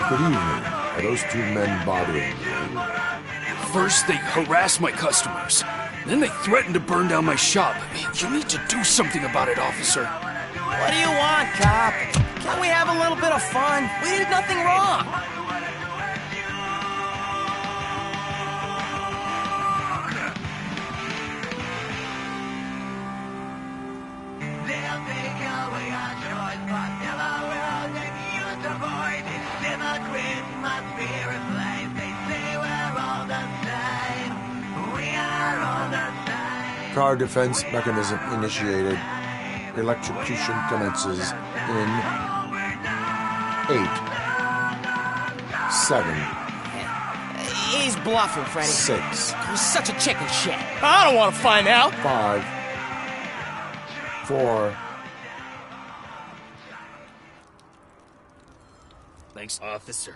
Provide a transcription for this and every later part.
Good evening. Are those two men bothering you? First, they harass my customers. Then they threaten to burn down my shop. You need to do something about it, officer. What do you want, cop? Can't we have a little bit of fun? We did nothing wrong. Car defense mechanism initiated. Electrocution commences in 8, 7, He's bluffing, Freddy. 6, You're such a chicken shit. I don't want to find out. 5, 4. Thanks, officer.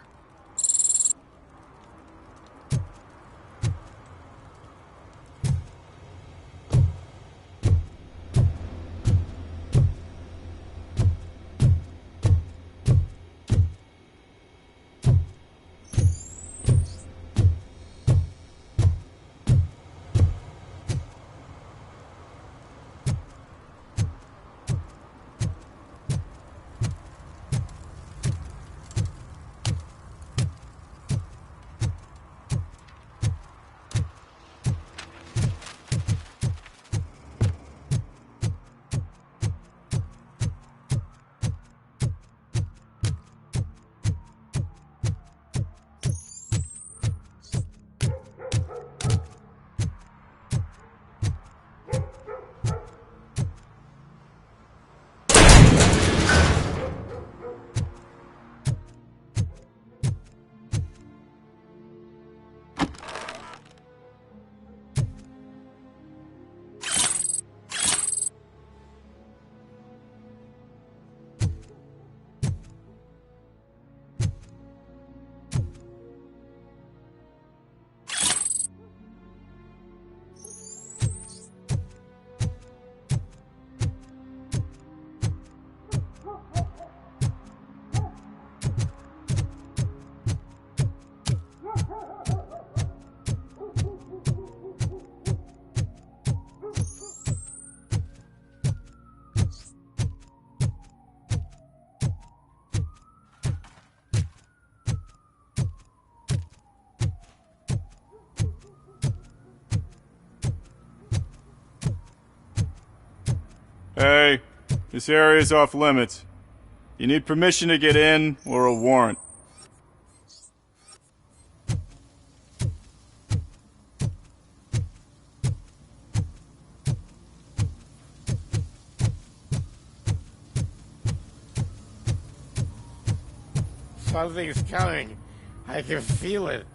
Hey, this area is off limits. You need permission to get in or a warrant. Something's coming. I can feel it.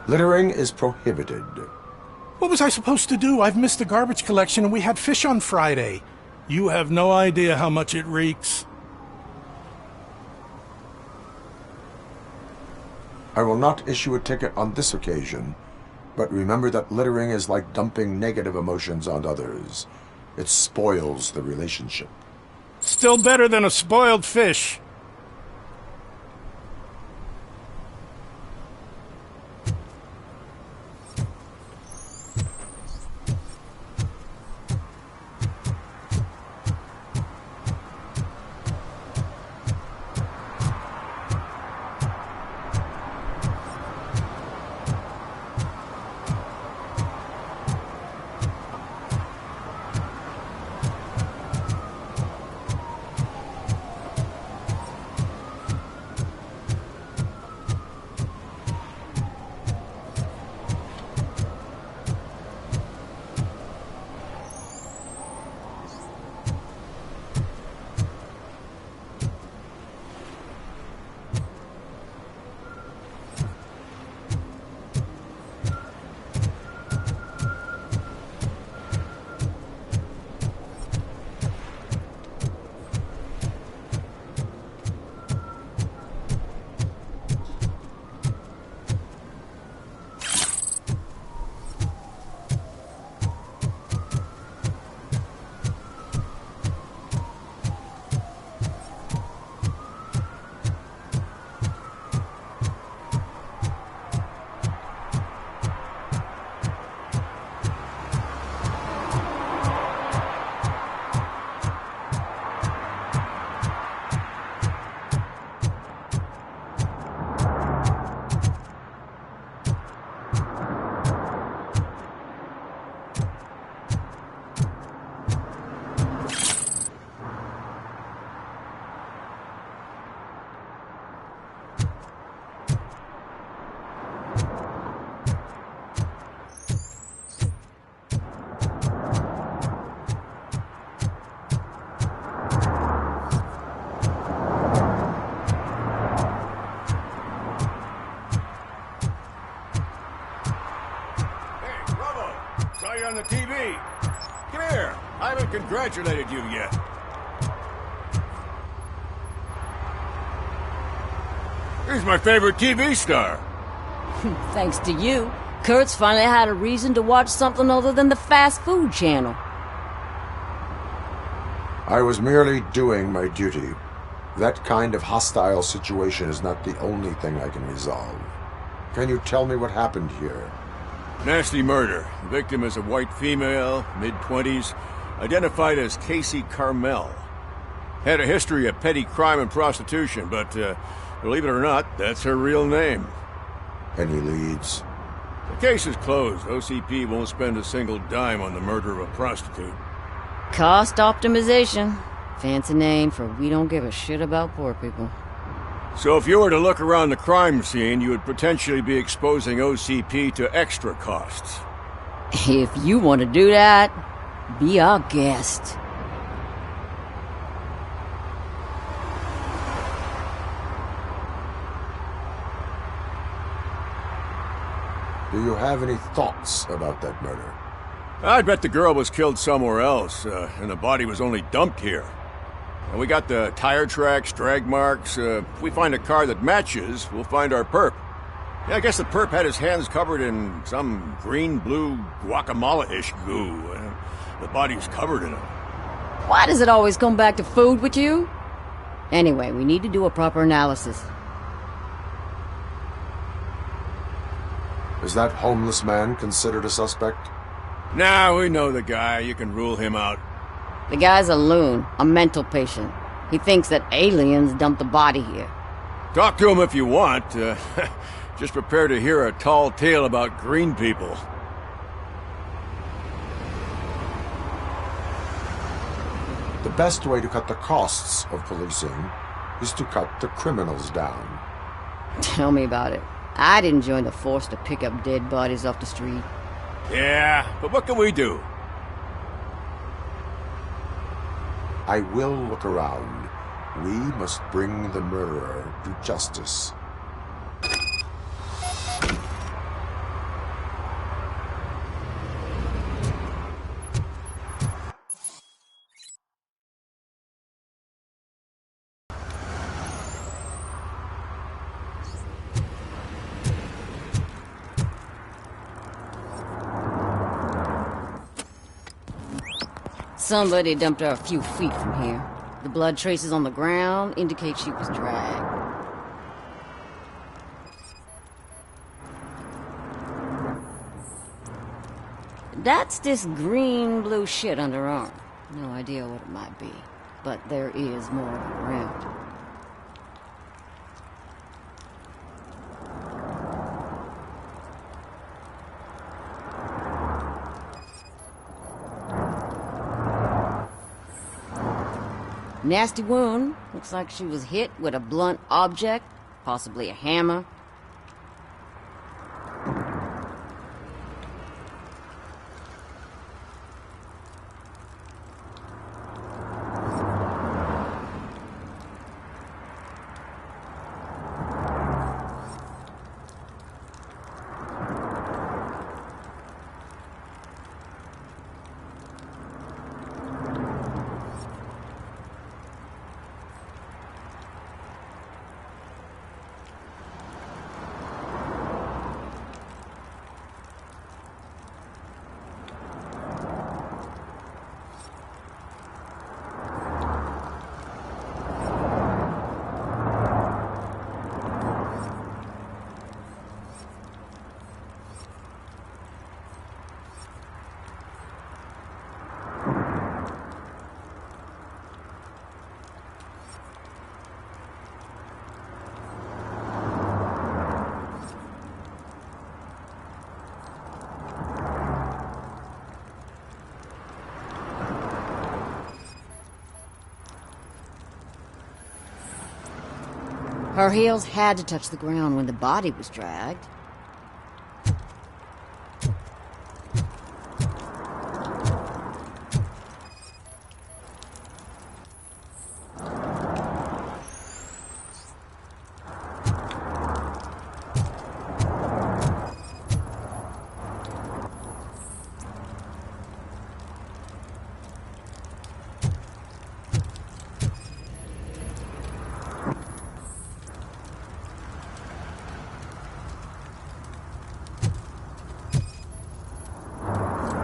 Littering is prohibited. What was I supposed to do? I've missed the garbage collection and we had fish on Friday. You have no idea how much it reeks. I will not issue a ticket on this occasion, but remember that littering is like dumping negative emotions on others. It spoils the relationship. Still better than a spoiled fish. On the TV. Come here. I haven't congratulated you yet. Here's my favorite TV star. Thanks to you, Kurt's finally had a reason to watch something other than the fast food channel. I was merely doing my duty. That kind of hostile situation is not the only thing I can resolve. Can you tell me what happened here? Nasty murder. The victim is a white female, mid-20s, identified as Casey Carmel. Had a history of petty crime and prostitution, but believe it or not, that's her real name. Any leads? The case is closed. OCP won't spend a single dime on the murder of a prostitute. Cost optimization. Fancy name for we don't give a shit about poor people. So if you were to look around the crime scene, you would potentially be exposing OCP to extra costs. If you want to do that, be our guest. Do you have any thoughts about that murder? I'd bet the girl was killed somewhere else, and the body was only dumped here. And we got the tire tracks, drag marks. If we find a car that matches, we'll find our perp. Yeah, I guess the perp had his hands covered in some green-blue guacamole-ish goo. The body's covered in it. Why does it always come back to food with you? Anyway, we need to do a proper analysis. Is that homeless man considered a suspect? Nah, we know the guy. You can rule him out. The guy's a loon, a mental patient. He thinks that aliens dumped the body here. Talk to him if you want. Just prepare to hear a tall tale about green people. The best way to cut the costs of policing is to cut the criminals down. Tell me about it. I didn't join the force to pick up dead bodies off the street. Yeah, but what can we do? I will look around. We must bring the murderer to justice. Somebody dumped her a few feet from here. The blood traces on the ground indicate she was dragged. That's this green-blue shit under her arm. No idea what it might be, but there is more of it around. Nasty wound. Looks like she was hit with a blunt object, possibly a hammer. Her heels had to touch the ground when the body was dragged.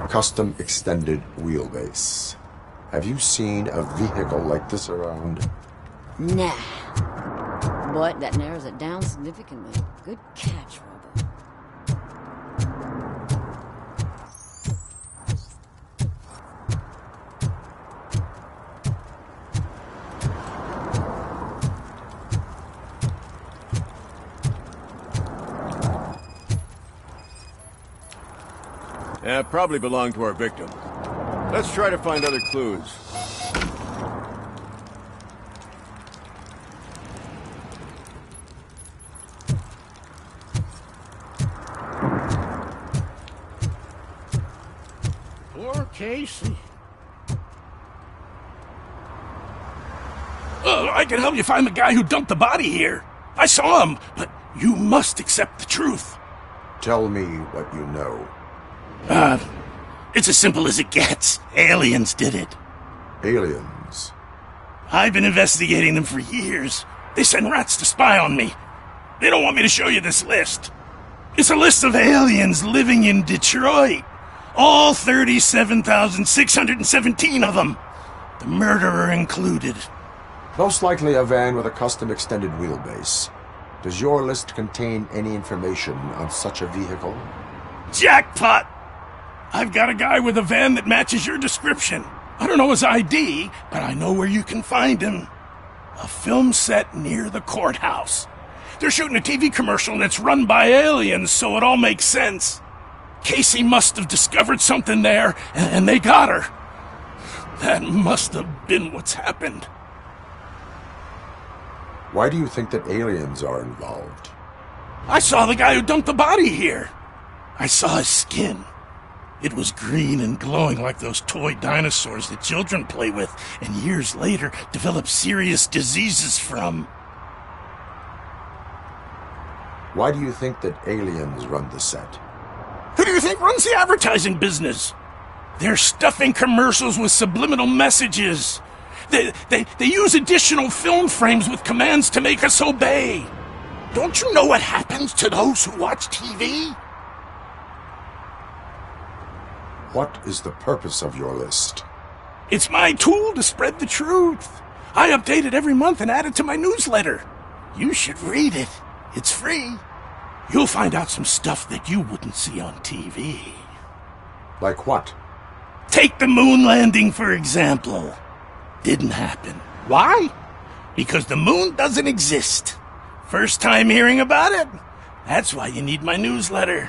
Custom extended wheelbase. Have you seen a vehicle like this around? Nah. But that narrows it down significantly. Good catch, Robo. Yeah, probably belonged to our victim. Let's try to find other clues. Poor Casey. I can help you find the guy who dumped the body here. I saw him, but you must accept the truth. Tell me what you know. It's as simple as it gets. Aliens did it. Aliens? I've been investigating them for years. They send rats to spy on me. They don't want me to show you this list. It's a list of aliens living in Detroit. All 37,617 of them. The murderer included. Most likely a van with a custom extended wheelbase. Does your list contain any information on such a vehicle? Jackpot! I've got a guy with a van that matches your description. I don't know his ID, but I know where you can find him. A film set near the courthouse. They're shooting a TV commercial and it's run by aliens, so it all makes sense. Casey must have discovered something there, and they got her. That must have been what's happened. Why do you think that aliens are involved? I saw the guy who dumped the body here. I saw his skin. It was green and glowing like those toy dinosaurs that children play with and years later develop serious diseases from. Why do you think that aliens run the set? Who do you think runs the advertising business? They're stuffing commercials with subliminal messages. They use additional film frames with commands to make us obey. Don't you know what happens to those who watch TV? What is the purpose of your list? It's my tool to spread the truth. I update it every month and add it to my newsletter. You should read it. It's free. You'll find out some stuff that you wouldn't see on TV. Like what? Take the moon landing, for example. Didn't happen. Why? Because the moon doesn't exist. First time hearing about it? That's why you need my newsletter.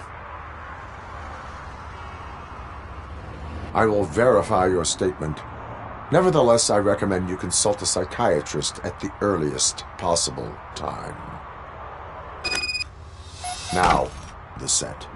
I will verify your statement. Nevertheless, I recommend you consult a psychiatrist at the earliest possible time. Now, the set.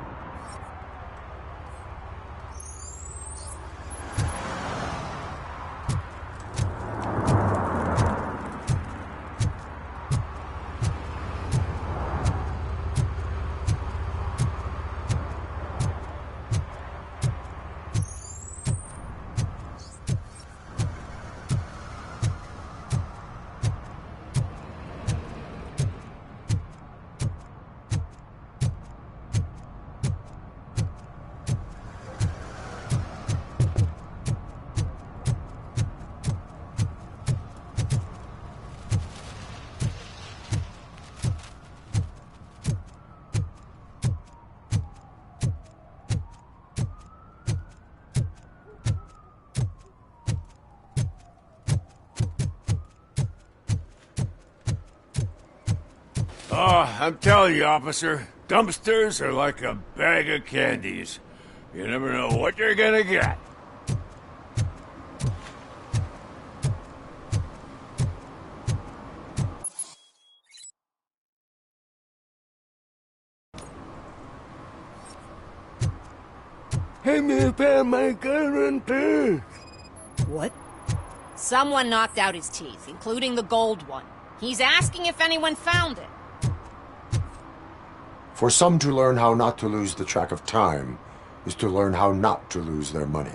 Oh, I'm telling you, officer, dumpsters are like a bag of candies. You never know what you're gonna get. Hey, me found my gun too. What? Someone knocked out his teeth, including the gold one. He's asking if anyone found it. For some to learn how not to lose the track of time is to learn how not to lose their money.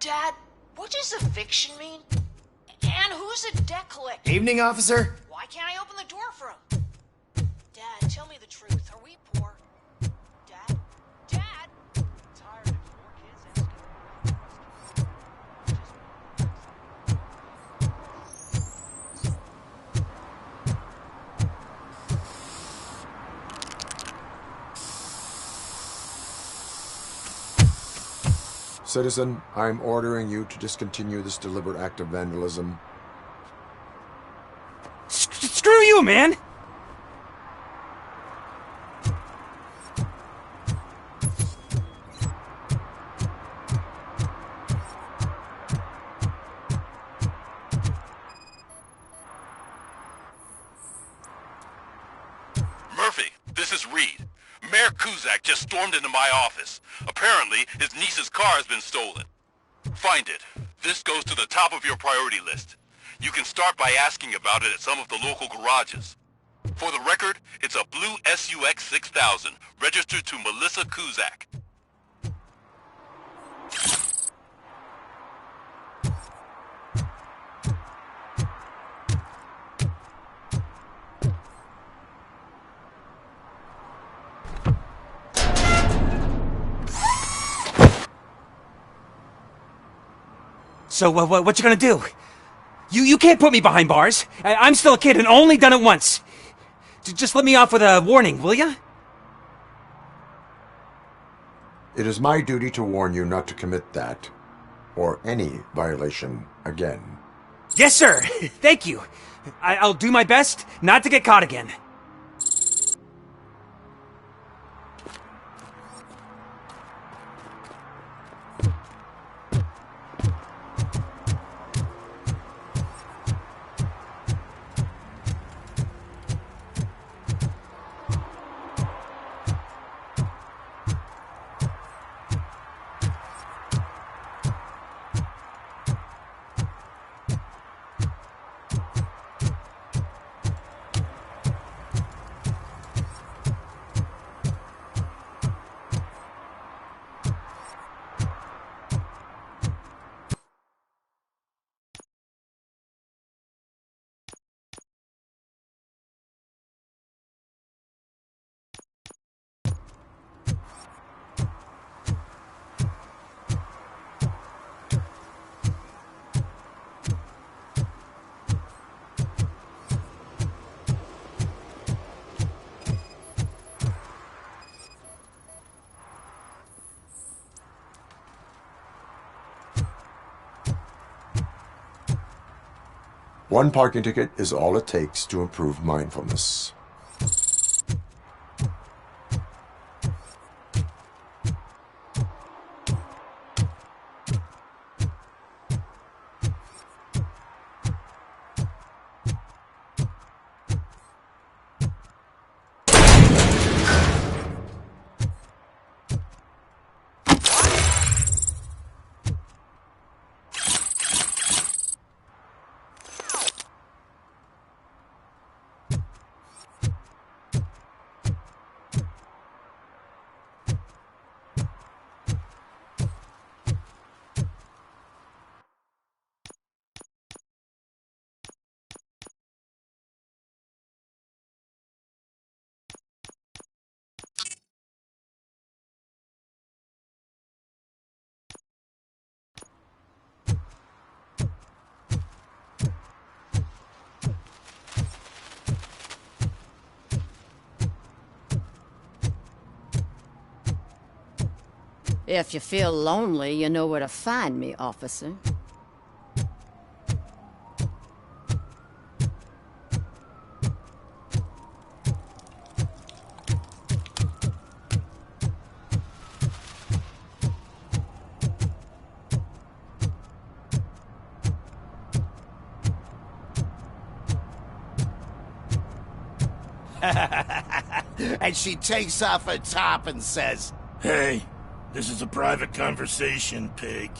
Dad, what does eviction mean? And who's a debt collector? Evening, officer. Why can't I open the door for him? Dad, tell me the truth. Are we poor? Dad? Dad? I'm tired of 4 kids Citizen, I'm ordering you to discontinue this deliberate act of vandalism. Screw you, man! Murphy, this is Reed. Mayor Kuzak just stormed into my office. Apparently, his niece's car has been stolen. Find it. This goes to the top of your priority list. You can start by asking about it at some of the local garages. For the record, it's a blue SUX 6000, registered to Melissa Kuzak. So, what you gonna do? You can't put me behind bars. I'm still a kid and only done it once. Just let me off with a warning, will ya? It is my duty to warn you not to commit that, or any violation, again. Yes, sir. Thank you. I'll do my best not to get caught again. One parking ticket is all it takes to improve mindfulness. If you feel lonely, you know where to find me, officer. And she takes off her top and says, Hey, this is a private conversation, pig.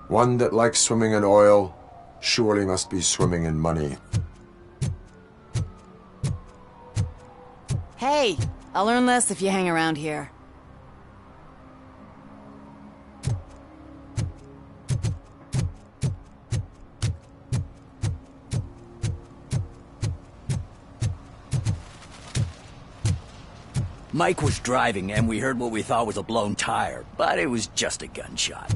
One that likes swimming in oil surely must be swimming in money. Hey, I'll learn less if you hang around here. Mike was driving and we heard what we thought was a blown tire, but it was just a gunshot.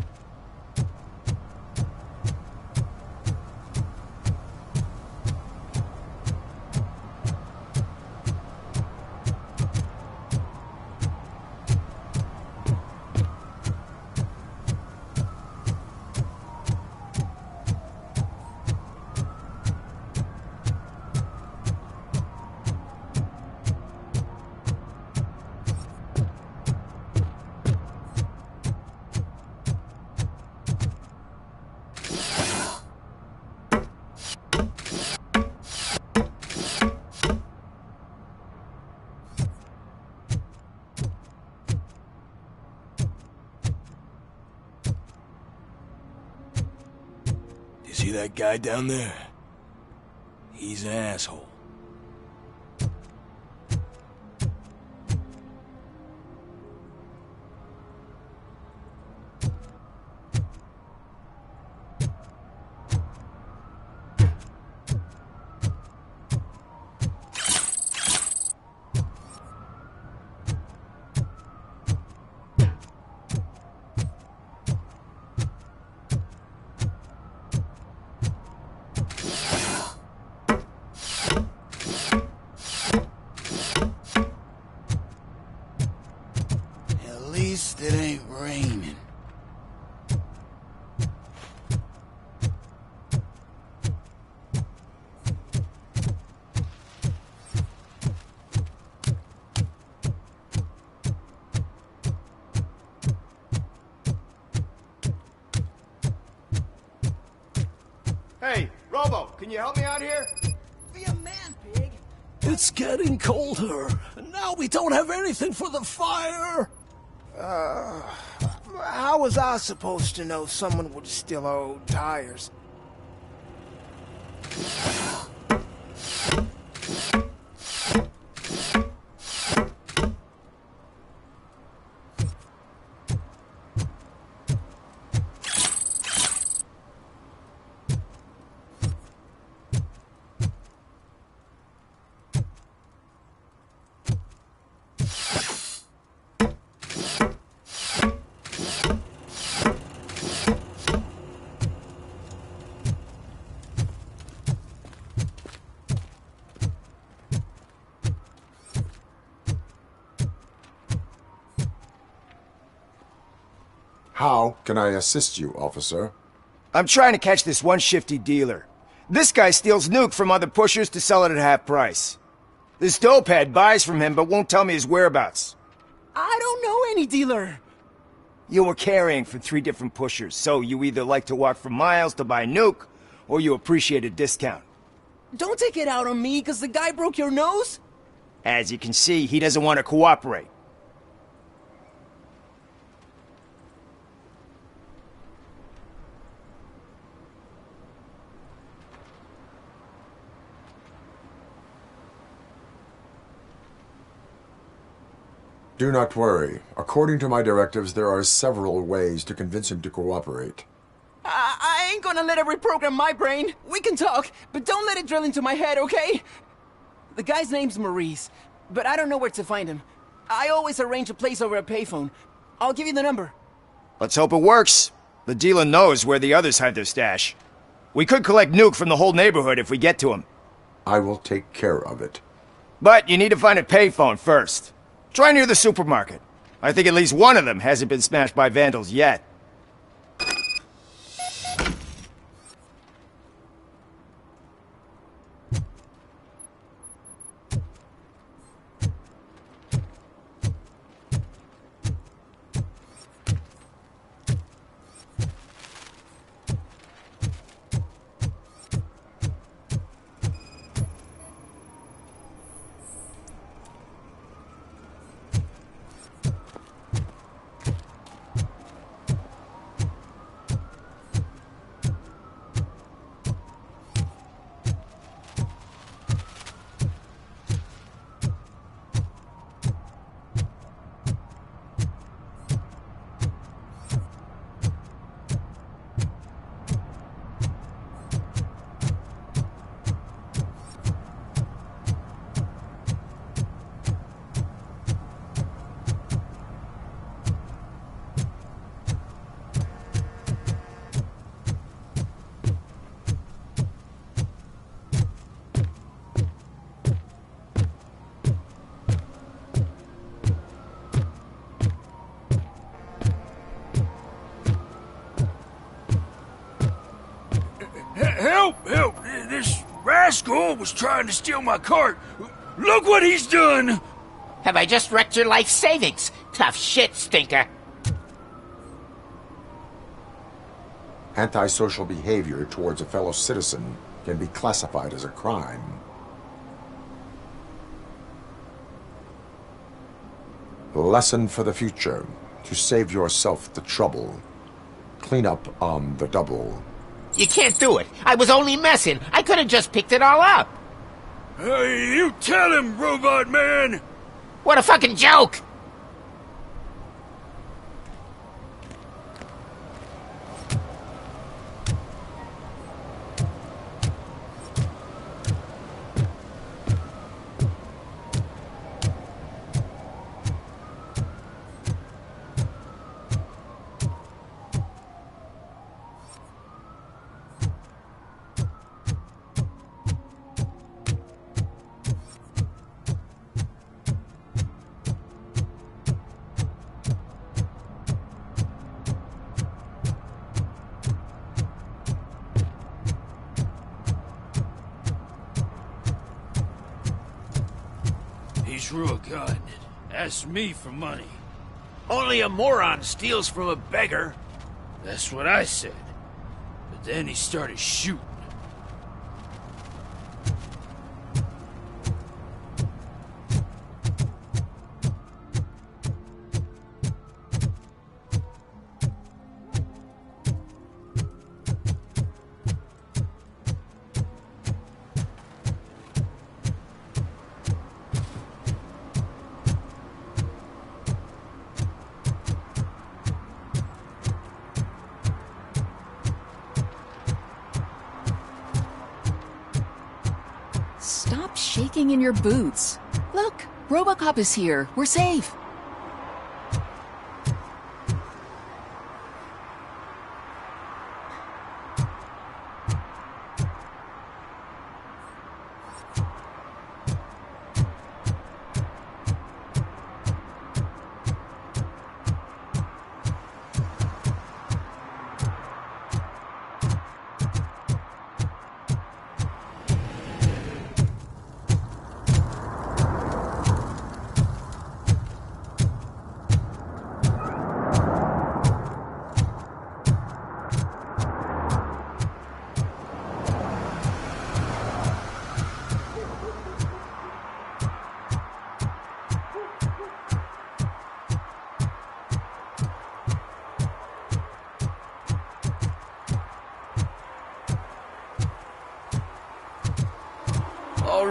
See that guy down there? He's an asshole. At least it ain't raining. Hey, Robo, can you help me out here? Be a man, pig. It's getting colder, and now we don't have anything for the fire. How was I supposed to know someone would steal our old tires? How can I assist you, officer? I'm trying to catch this one shifty dealer. This guy steals nuke from other pushers to sell it at half price. This dopehead buys from him but won't tell me his whereabouts. I don't know any dealer. You were carrying for 3 different pushers, so you either like to walk for miles to buy nuke, or you appreciate a discount. Don't take it out on me, because the guy broke your nose? As you can see, he doesn't want to cooperate. Do not worry. According to my directives, there are several ways to convince him to cooperate. I ain't gonna let it reprogram my brain. We can talk, but don't let it drill into my head, okay? The guy's name's Maurice, but I don't know where to find him. I always arrange a place over a payphone. I'll give you the number. Let's hope it works. The dealer knows where the others hide their stash. We could collect nuke from the whole neighborhood if we get to him. I will take care of it. But you need to find a payphone first. Try near the supermarket. I think at least one of them hasn't been smashed by vandals yet. Help! This rascal was trying to steal my cart. Look what he's done! Have I just wrecked your life savings? Tough shit, stinker. Antisocial behavior towards a fellow citizen can be classified as a crime. Lesson for the future. To save yourself the trouble. Clean up on the double. You can't do it. I was only messing. I could have just picked it all up. Hey, you tell him, Robot Man! What a fucking joke! He drew a gun. Asked me for money. Only a moron steals from a beggar. That's what I said. But then he started shooting. Stop shaking in your boots. Look, RoboCop is here. We're safe.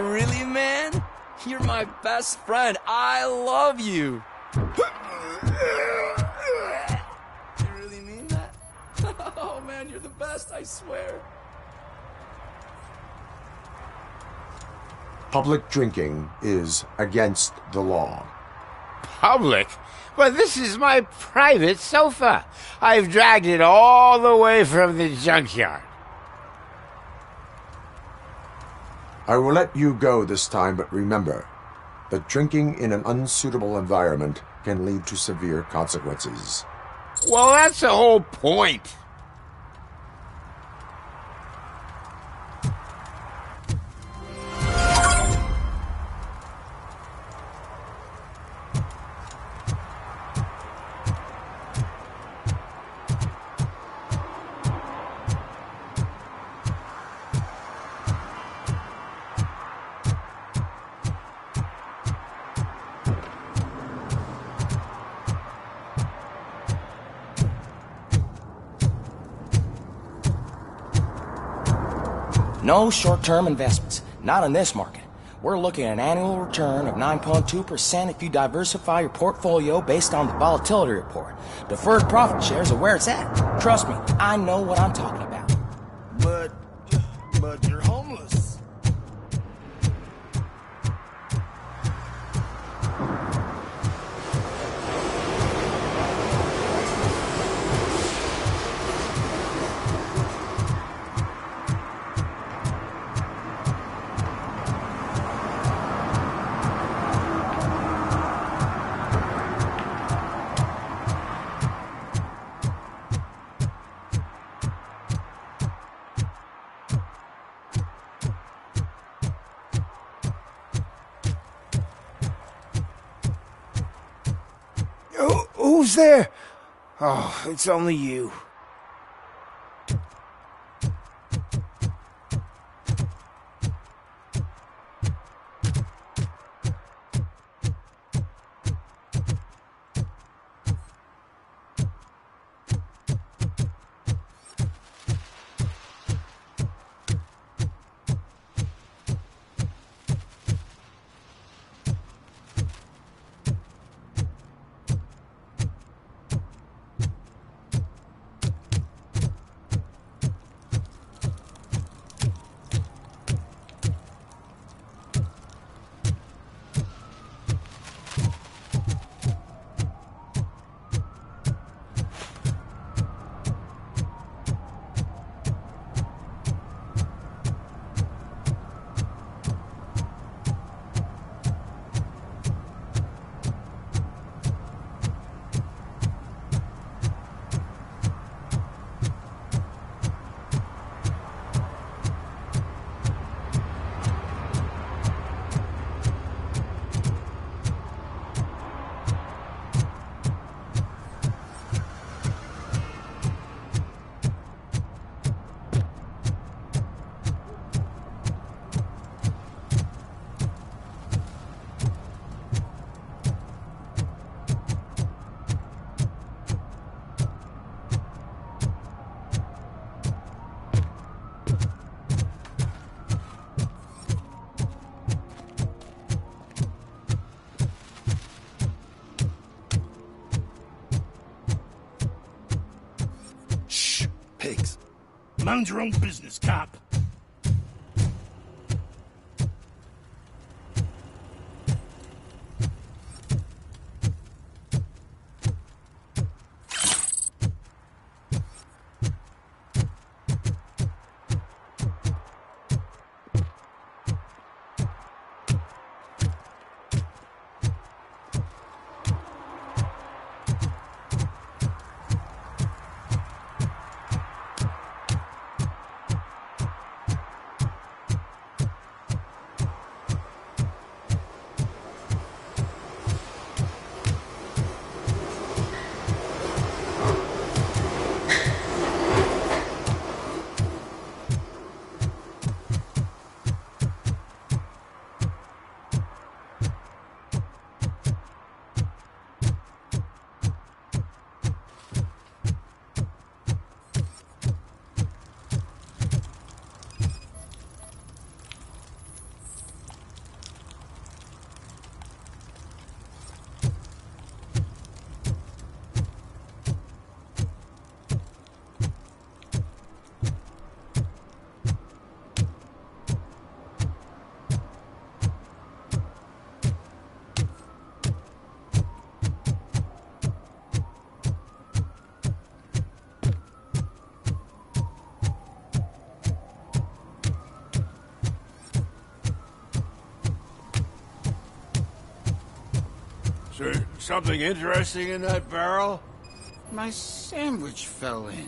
really, man? You're my best friend. I love you. You really mean that? Oh, man, you're the best, I swear. Public drinking is against the law. Public? But this is my private sofa. I've dragged it all the way from the junkyard. I will let you go this time, but remember that drinking in an unsuitable environment can lead to severe consequences. Well, that's the whole point. No short-term investments. Not in this market. We're looking at an annual return of 9.2% if you diversify your portfolio based on the volatility report. Deferred profit shares are where it's at. Trust me, I know what I'm talking about. But you're homeless. Who's there? Oh, it's only you. Pigs. Mind your own business, cop. Is there something interesting in that barrel? My sandwich fell in.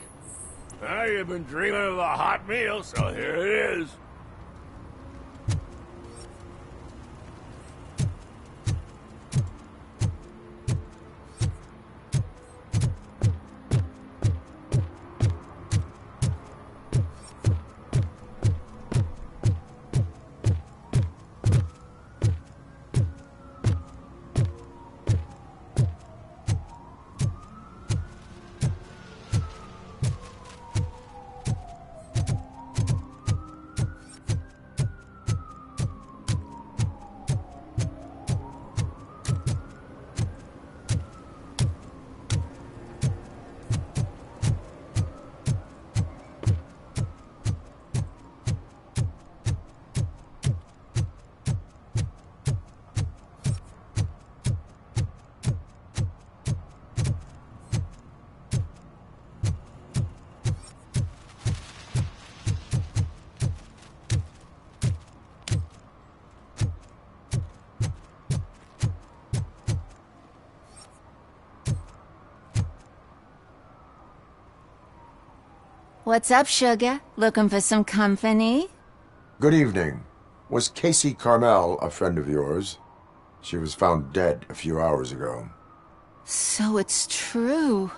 Ah, you've been dreaming of a hot meal, so here it is. What's up, sugar? Looking for some company? Good evening. Was Casey Carmel a friend of yours? She was found dead a few hours ago. So it's true.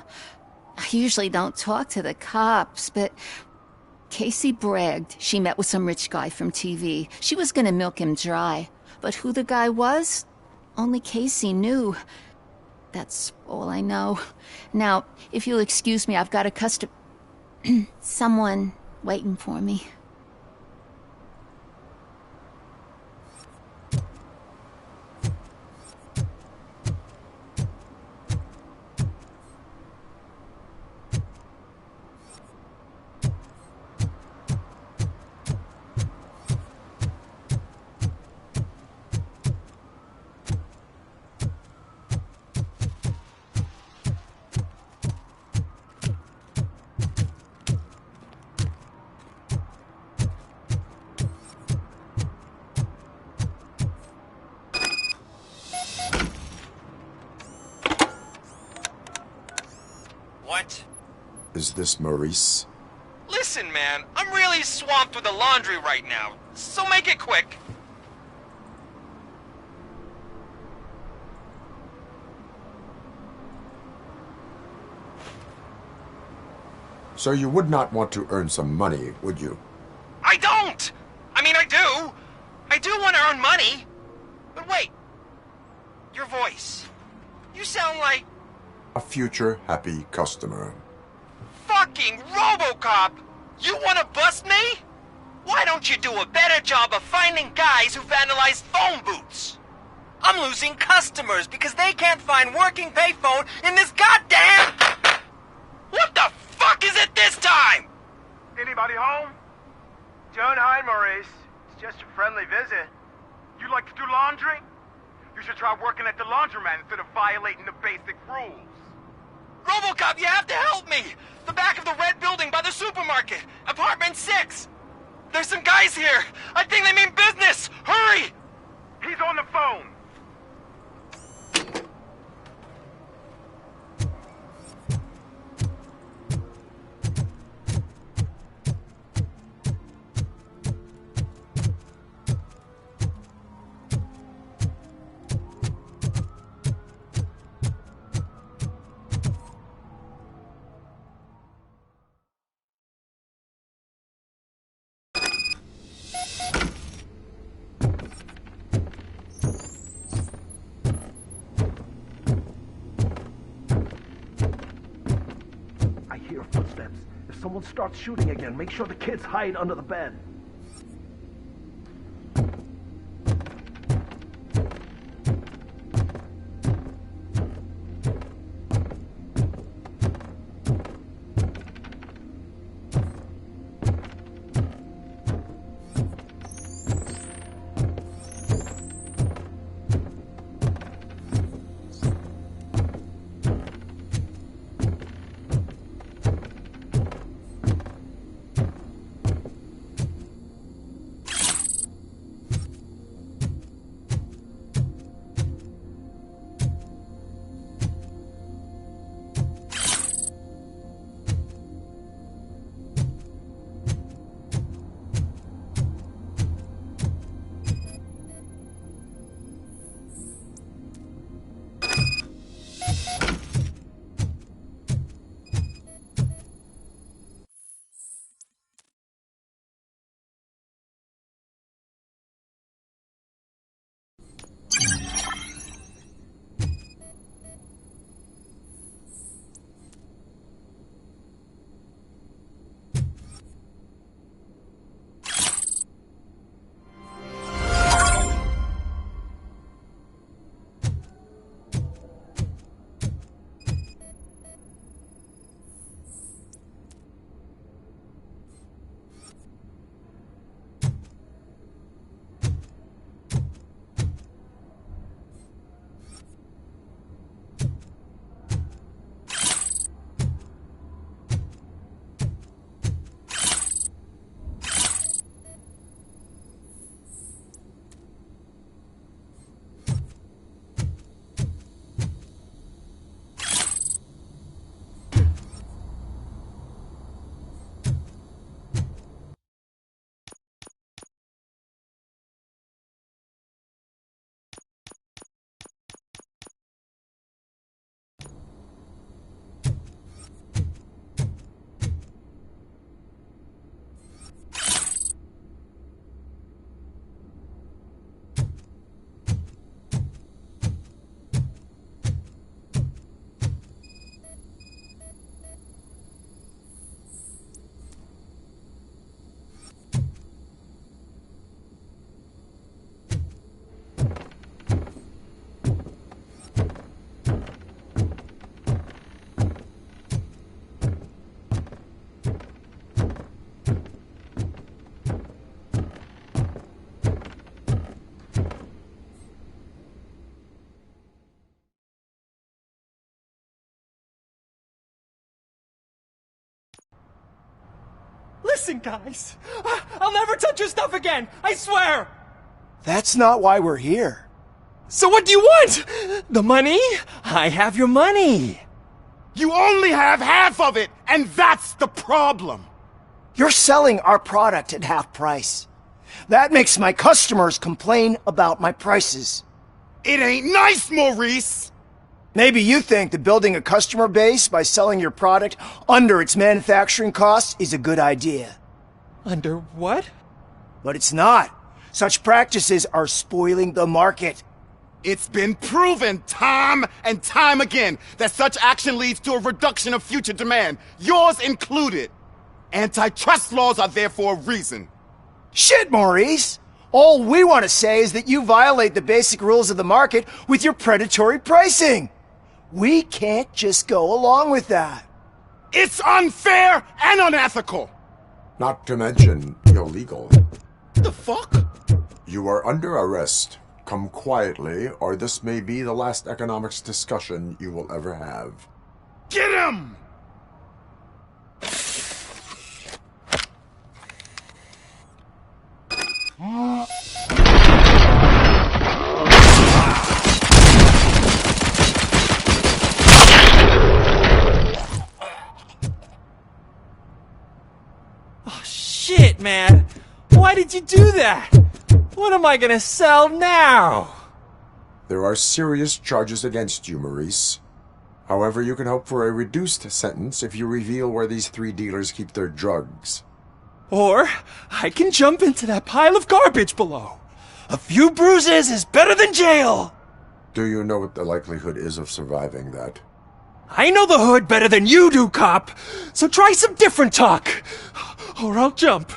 I usually don't talk to the cops, but Casey bragged she met with some rich guy from TV. She was gonna milk him dry. But who the guy was? Only Casey knew. That's all I know. Now, if you'll excuse me, I've got a someone waiting for me. What? Is this Maurice? Listen, man, I'm really swamped with the laundry right now, so make it quick. So you would not want to earn some money, would you? I don't! I mean, I do. I do want to earn money. But wait. Your voice. You sound like... A future happy customer. Fucking RoboCop! You want to bust me? Why don't you do a better job of finding guys who vandalize phone booths? I'm losing customers because they can't find working payphone in this goddamn... What the fuck is it this time? Anybody home? Don't hide, Maurice. It's just a friendly visit. You like to do laundry? You should try working at the laundromat instead of violating the basic rules. RoboCop, you have to help me! The back of the red building by the supermarket. Apartment 6. There's some guys here. I think they mean business. Hurry! He's on the phone. Footsteps. If someone starts shooting again, make sure the kids hide under the bed. Listen, guys. I'll never touch your stuff again. I swear. That's not why we're here. So what do you want? The money? I have your money. You only have half of it, and that's the problem. You're selling our product at half price. That makes my customers complain about my prices. It ain't nice, Maurice! Maybe you think that building a customer base by selling your product under its manufacturing costs is a good idea. Under what? But it's not. Such practices are spoiling the market. It's been proven time and time again that such action leads to a reduction of future demand, yours included. Antitrust laws are there for a reason. Shit, Maurice! All we want to say is that you violate the basic rules of the market with your predatory pricing. We can't just go along with that. It's unfair and unethical! Not to mention illegal. The fuck? You are under arrest. Come quietly, or this may be the last economics discussion you will ever have. Get him! Oh, shit, man. Why did you do that? What am I gonna sell now? There are serious charges against you, Maurice. However, you can hope for a reduced sentence if you reveal where these 3 dealers keep their drugs. Or I can jump into that pile of garbage below. A few bruises is better than jail. Do you know what the likelihood is of surviving that? I know the hood better than you do, cop. So try some different talk, or I'll jump.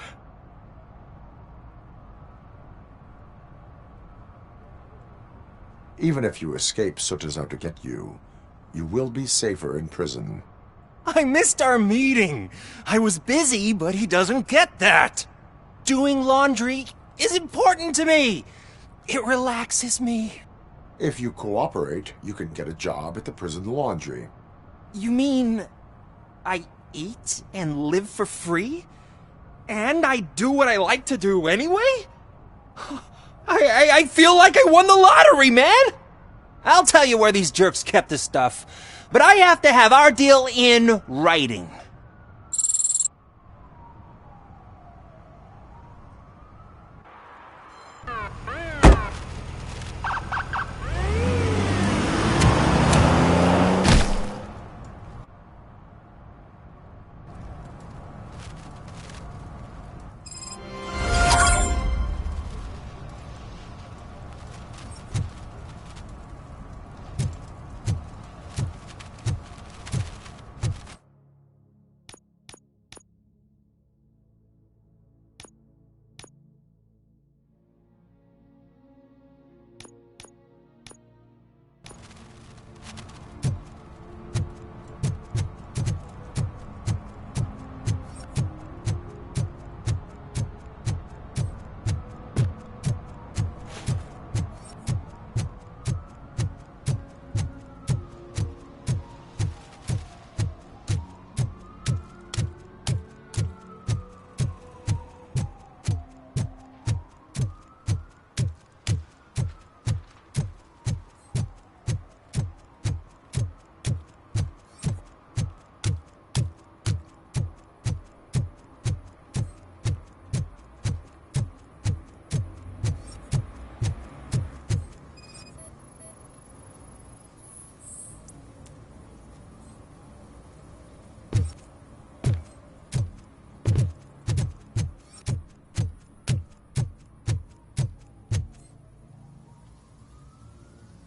Even if you escape Soot is out to get you, you will be safer in prison. I missed our meeting. I was busy, but he doesn't get that. Doing laundry is important to me. It relaxes me. If you cooperate, you can get a job at the prison laundry. You mean I eat and live for free? And I do what I like to do anyway? I feel like I won the lottery, man! I'll tell you where these jerks kept the stuff, but I have to have our deal in writing.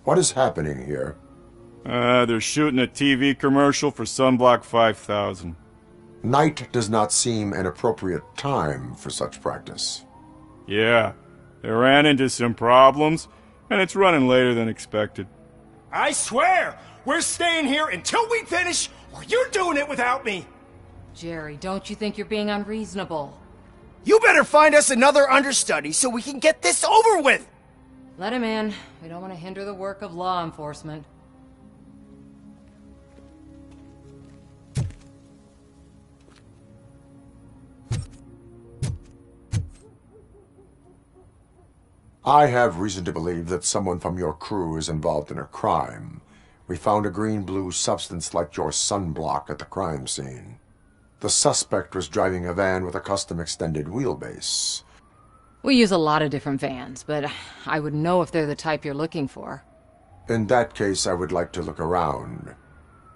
What is happening here? They're shooting a TV commercial for Sunblock 5000. Night does not seem an appropriate time for such practice. Yeah, they ran into some problems, and it's running later than expected. I swear, we're staying here until we finish, or you're doing it without me. Jerry, don't you think you're being unreasonable? You better find us another understudy so we can get this over with! Let him in. We don't want to hinder the work of law enforcement. I have reason to believe that someone from your crew is involved in a crime. We found a green-blue substance like your sunblock at the crime scene. The suspect was driving a van with a custom extended wheelbase. We use a lot of different vans, but I wouldn't know if they're the type you're looking for. In that case, I would like to look around.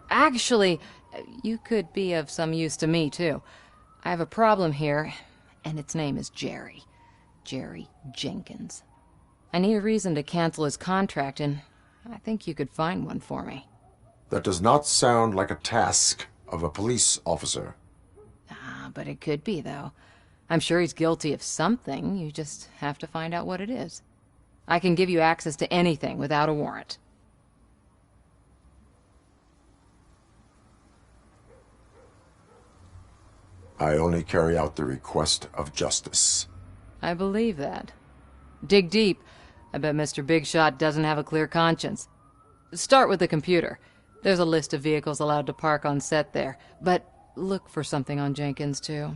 Actually, you could be of some use to me, too. I have a problem here, and its name is Jerry. Jerry Jenkins. I need a reason to cancel his contract, and I think you could find one for me. That does not sound like a task of a police officer. But it could be, though. I'm sure he's guilty of something. You just have to find out what it is. I can give you access to anything without a warrant. I only carry out the request of justice. I believe that. Dig deep. I bet Mr. Big Shot doesn't have a clear conscience. Start with the computer. There's a list of vehicles allowed to park on set there, but look for something on Jenkins, too.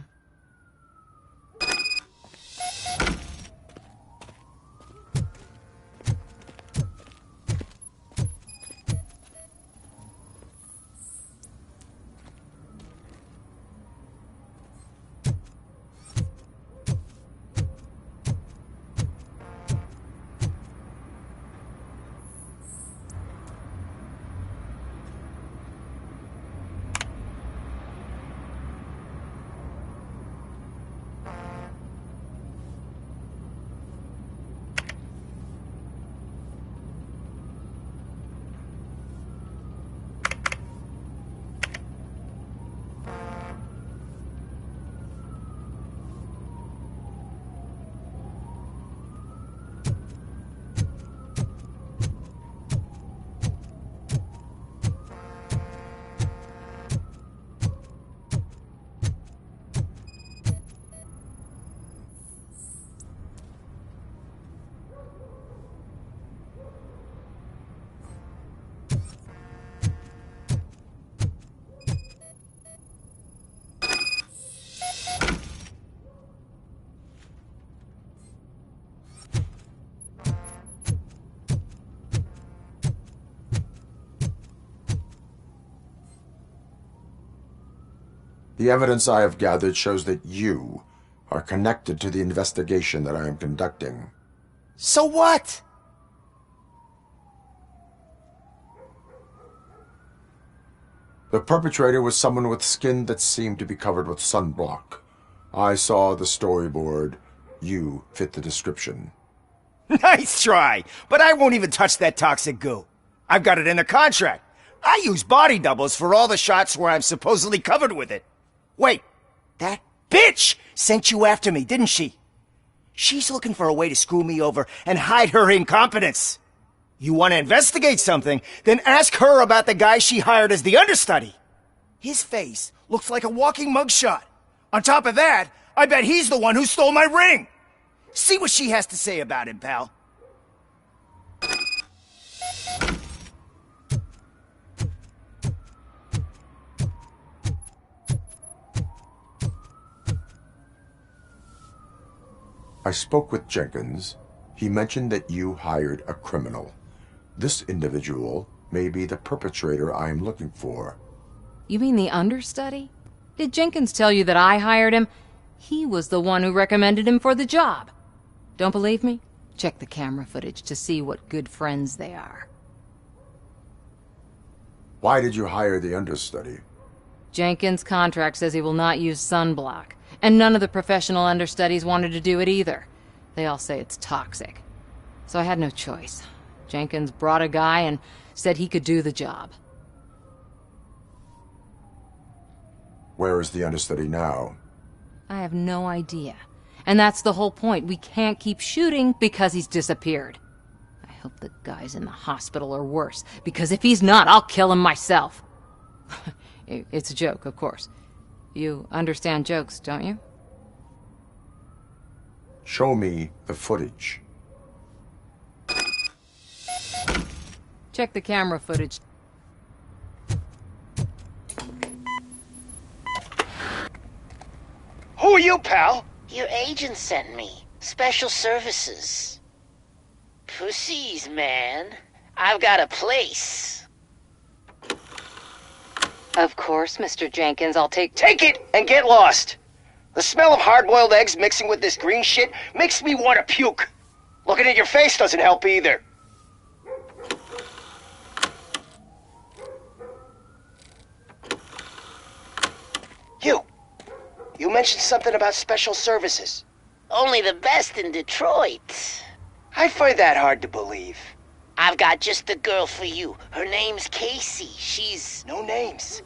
The evidence I have gathered shows that you are connected to the investigation that I am conducting. So what? The perpetrator was someone with skin that seemed to be covered with sunblock. I saw the storyboard. You fit the description. Nice try, but I won't even touch that toxic goo. I've got it in the contract. I use body doubles for all the shots where I'm supposedly covered with it. Wait, that bitch sent you after me, didn't she? She's looking for a way to screw me over and hide her incompetence. You want to investigate something, then ask her about the guy she hired as the understudy. His face looks like a walking mugshot. On top of that, I bet he's the one who stole my ring. See what she has to say about him, pal. I spoke with Jenkins. He mentioned that you hired a criminal. This individual may be the perpetrator I am looking for. You mean the understudy? Did Jenkins tell you that I hired him? He was the one who recommended him for the job. Don't believe me? Check the camera footage to see what good friends they are. Why did you hire the understudy? Jenkins' contract says he will not use sunblock, and none of the professional understudies wanted to do it either. They all say it's toxic. So I had no choice. Jenkins brought a guy and said he could do the job. Where is the understudy now? I have no idea. And that's the whole point. We can't keep shooting because he's disappeared. I hope the guy's in the hospital or worse, because if he's not, I'll kill him myself. It's a joke, of course. You understand jokes, don't you? Show me the footage. Check the camera footage. Who are you, pal? Your agent sent me. Special services. Who sees, man? I've got a place. Of course, Mr. Jenkins, I'll take... Take it and get lost! The smell of hard-boiled eggs mixing with this green shit makes me want to puke. Looking at your face doesn't help either. You mentioned something about special services. Only the best in Detroit. I find that hard to believe. I've got just the girl for you. Her name's Casey. She's... No names.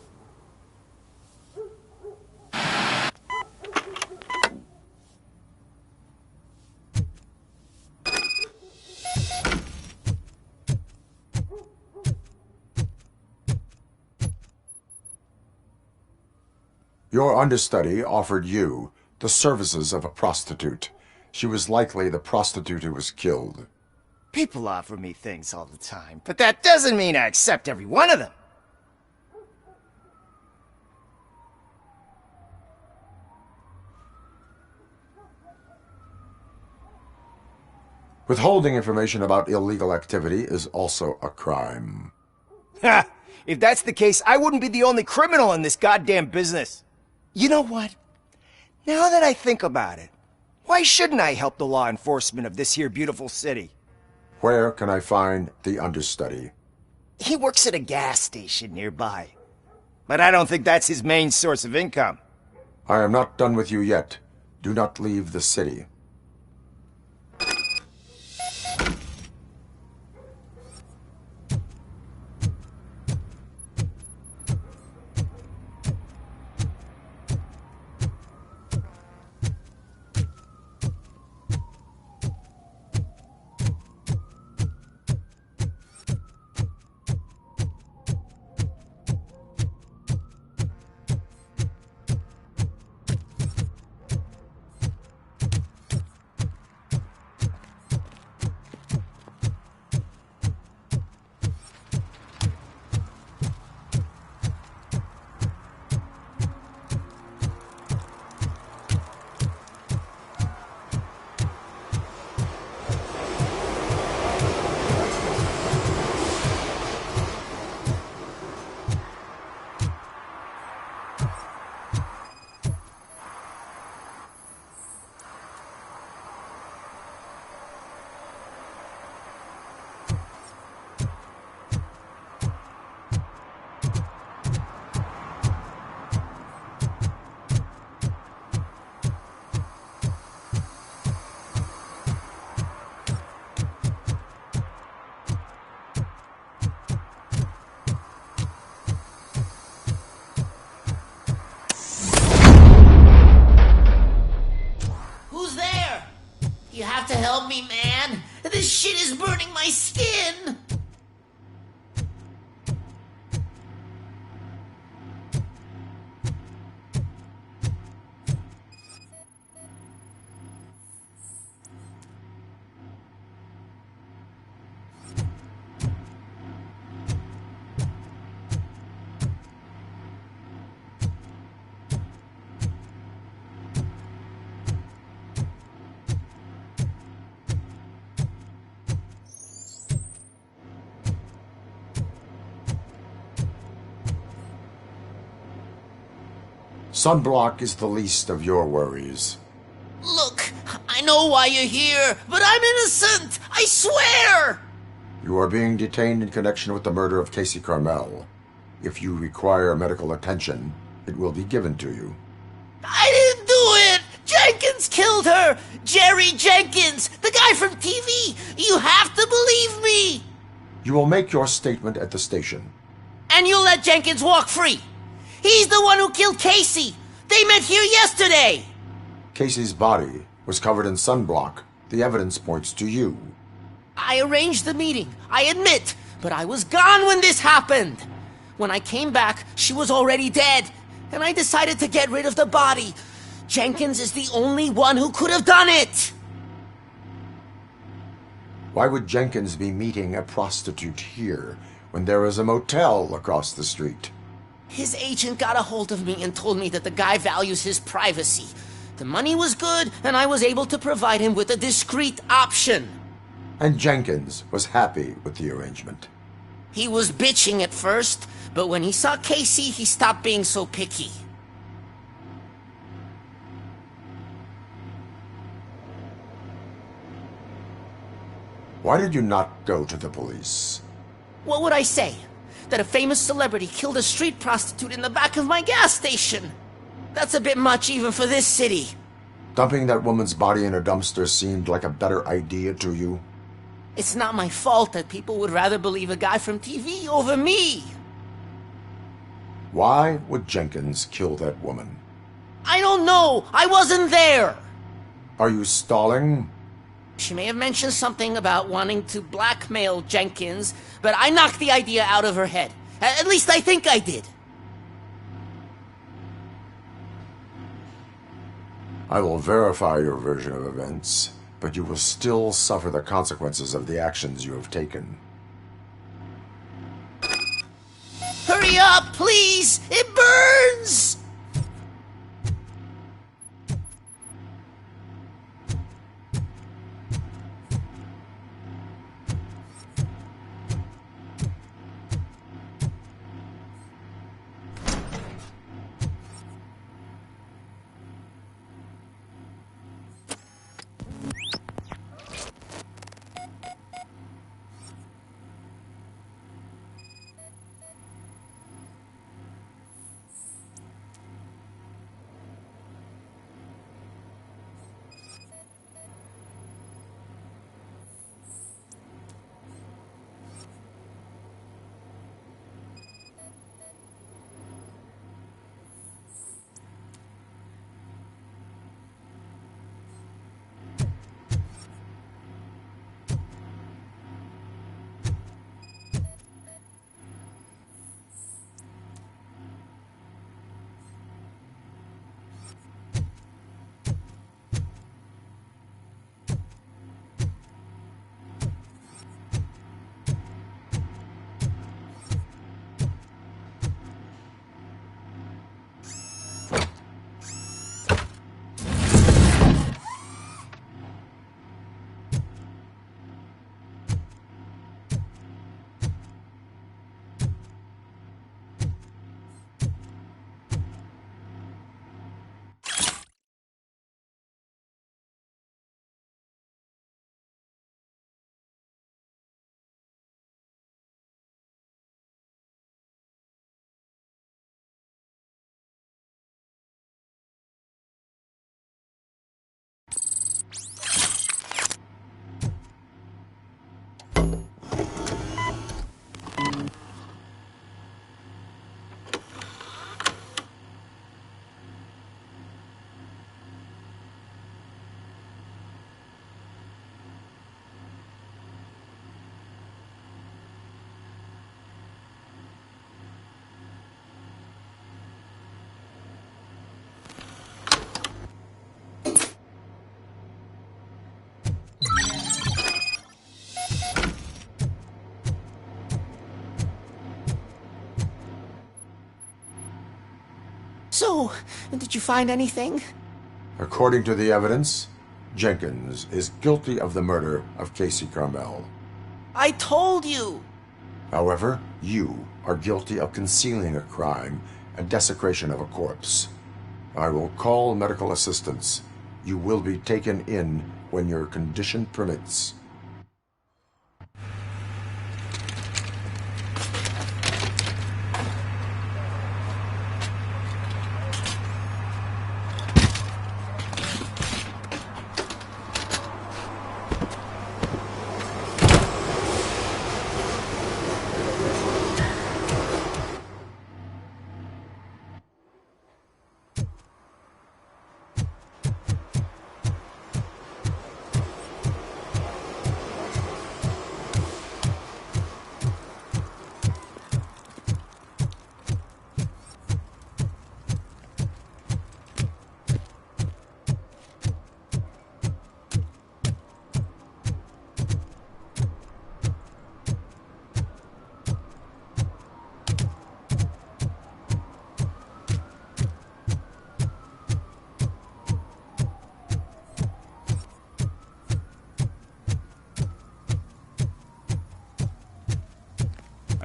Your understudy offered you the services of a prostitute. She was likely the prostitute who was killed. People offer me things all the time, but that doesn't mean I accept every one of them. Withholding information about illegal activity is also a crime. Ha! If that's the case, I wouldn't be the only criminal in this goddamn business. You know what? Now that I think about it, why shouldn't I help the law enforcement of this here beautiful city? Where can I find the understudy? He works at a gas station nearby. But I don't think that's his main source of income. I am not done with you yet. Do not leave the city. You have to help me, man. This shit is burning my skin. Sunblock is the least of your worries. Look, I know why you're here, but I'm innocent! I swear! You are being detained in connection with the murder of Casey Carmel. If you require medical attention, it will be given to you. I didn't do it! Jenkins killed her! Jerry Jenkins, the guy from TV! You have to believe me! You will make your statement at the station. And you'll let Jenkins walk free! He's the one who killed Casey! They met here yesterday! Casey's body was covered in sunblock. The evidence points to you. I arranged the meeting, I admit, but I was gone when this happened. When I came back, she was already dead, and I decided to get rid of the body. Jenkins is the only one who could have done it! Why would Jenkins be meeting a prostitute here when there is a motel across the street? His agent got a hold of me and told me that the guy values his privacy. The money was good, and I was able to provide him with a discreet option. And Jenkins was happy with the arrangement. He was bitching at first, but when he saw Casey, he stopped being so picky. Why did you not go to the police? What would I say? That a famous celebrity killed a street prostitute in the back of my gas station? That's a bit much even for this city. Dumping that woman's body in a dumpster seemed like a better idea to you? It's not my fault that people would rather believe a guy from TV over me. Why would Jenkins kill that woman? I don't know. I wasn't there. Are you stalling? She may have mentioned something about wanting to blackmail Jenkins, but I knocked the idea out of her head. At least I think I did. I will verify your version of events, but you will still suffer the consequences of the actions you have taken. Hurry up, please! It burns! So, did you find anything? According to the evidence, Jenkins is guilty of the murder of Casey Carmel. I told you! However, you are guilty of concealing a crime and desecration of a corpse. I will call medical assistance. You will be taken in when your condition permits.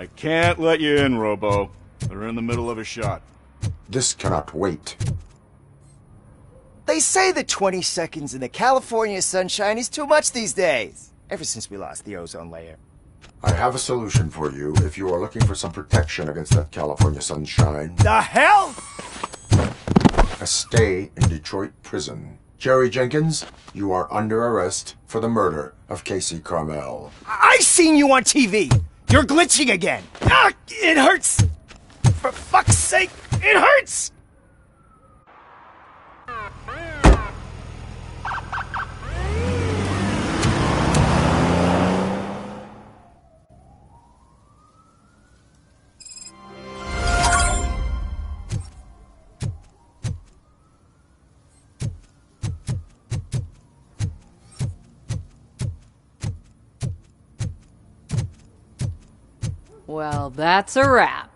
I can't let you in, Robo. They're in the middle of a shot. This cannot wait. They say that 20 seconds in the California sunshine is too much these days. Ever since we lost the ozone layer. I have a solution for you if you are looking for some protection against that California sunshine. The hell? A stay in Detroit prison. Jerry Jenkins, you are under arrest for the murder of Casey Carmel. I seen you on TV. You're glitching again. Ah, it hurts. For fuck's sake, it hurts. Well, that's a wrap.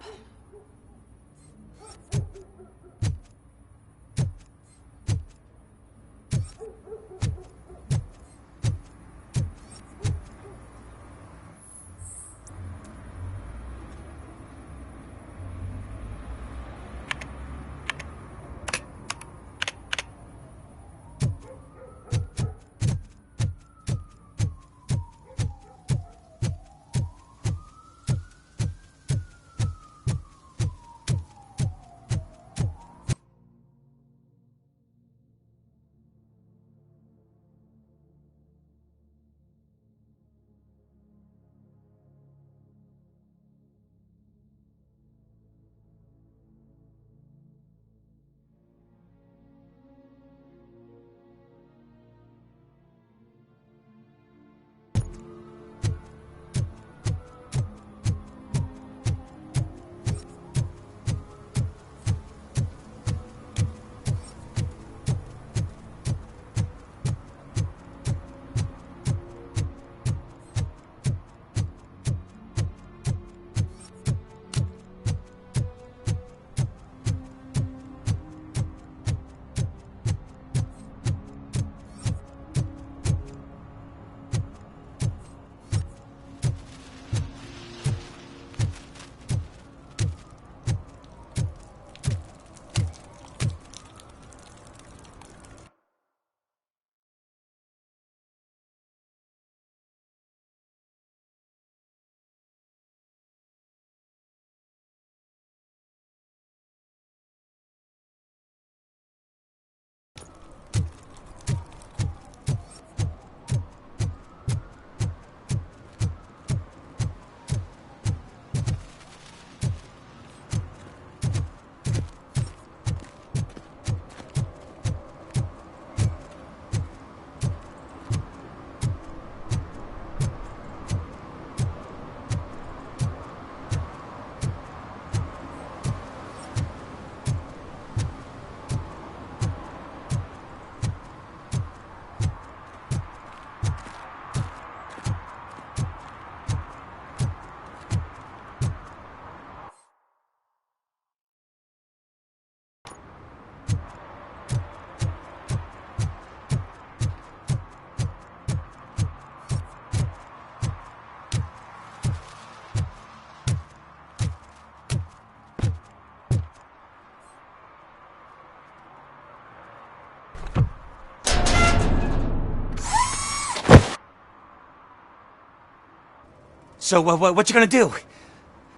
So, what you gonna do?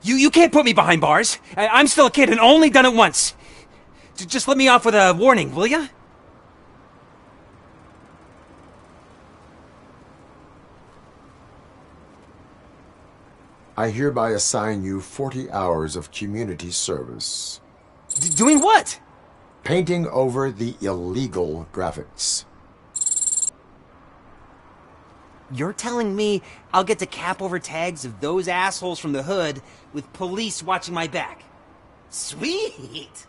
You can't put me behind bars. I'm still a kid and only done it once. Just let me off with a warning, will ya? I hereby assign you 40 hours of community service. Doing what? Painting over the illegal graphics. You're telling me I'll get to cap over tags of those assholes from the hood with police watching my back? Sweet!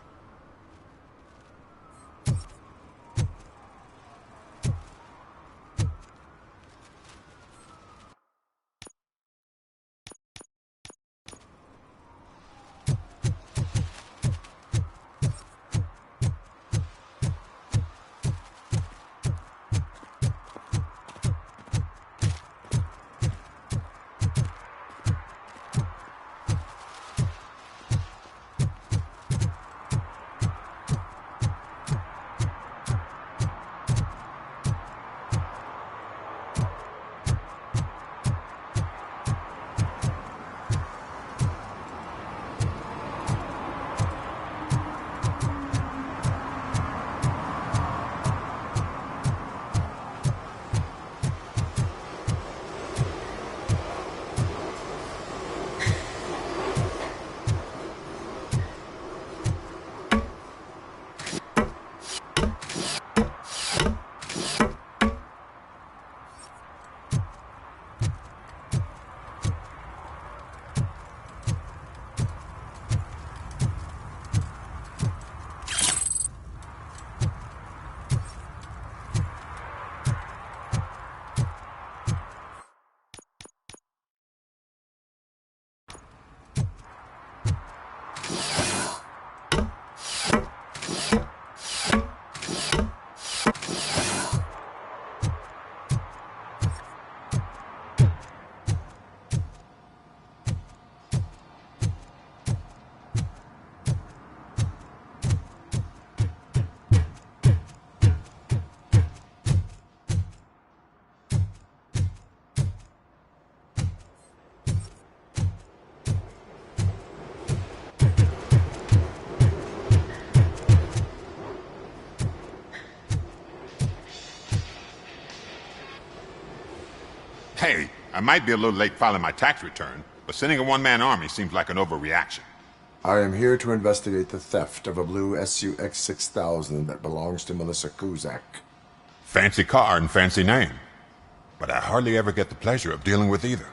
I might be a little late filing my tax return, but sending a one-man army seems like an overreaction. I am here to investigate the theft of a blue SUX 6000 that belongs to Melissa Kuzak. Fancy car and fancy name. But I hardly ever get the pleasure of dealing with either.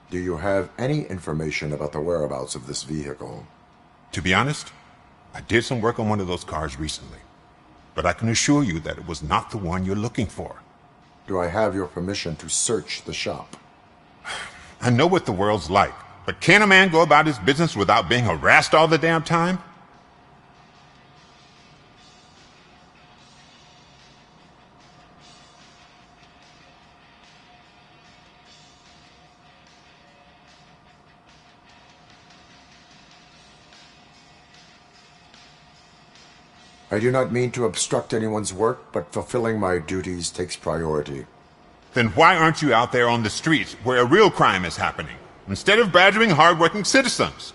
Do you have any information about the whereabouts of this vehicle? To be honest, I did some work on one of those cars recently. But I can assure you that it was not the one you're looking for. Do I have your permission to search the shop? I know what the world's like, but can a man go about his business without being harassed all the damn time? I do not mean to obstruct anyone's work, but fulfilling my duties takes priority. Then why aren't you out there on the streets where a real crime is happening, instead of badgering hard-working citizens?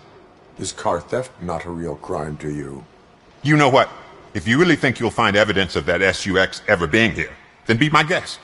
Is car theft not a real crime to you? You know what? If you really think you'll find evidence of that SUX ever being here, then be my guest.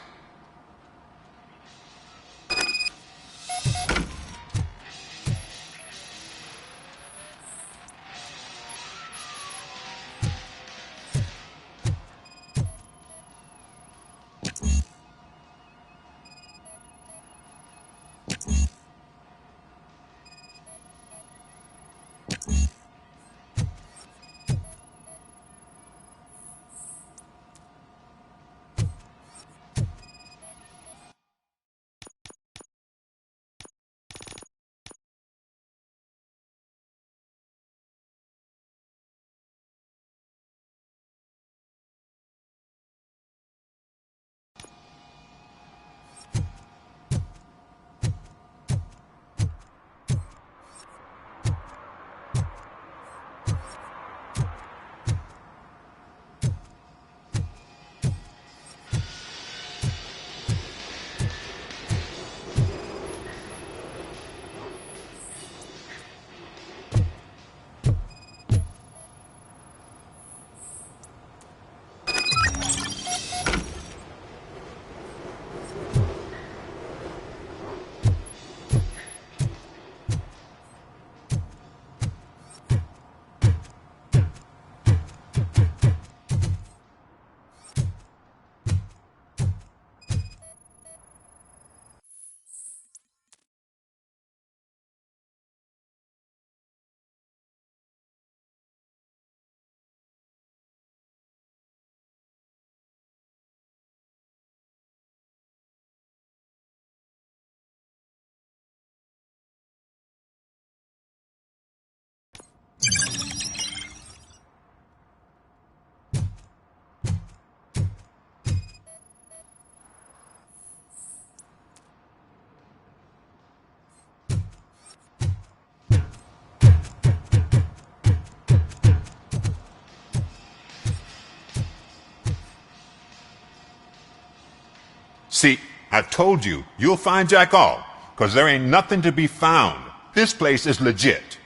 See, I told you, you'll find Jack All, 'cause there ain't nothing to be found. This place is legit.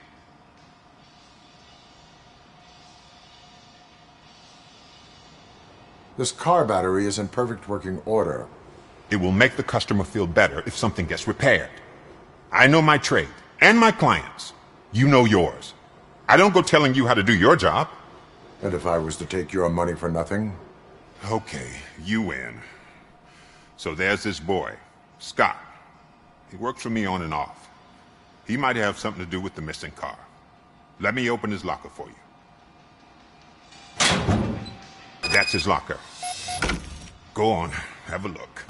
This car battery is in perfect working order. It will make the customer feel better if something gets repaired. I know my trade, and my clients. You know yours. I don't go telling you how to do your job. And if I was to take your money for nothing? Okay, you win. So there's this boy, Scott. He works for me on and off. He might have something to do with the missing car. Let me open his locker for you. That's his locker. Go on, have a look.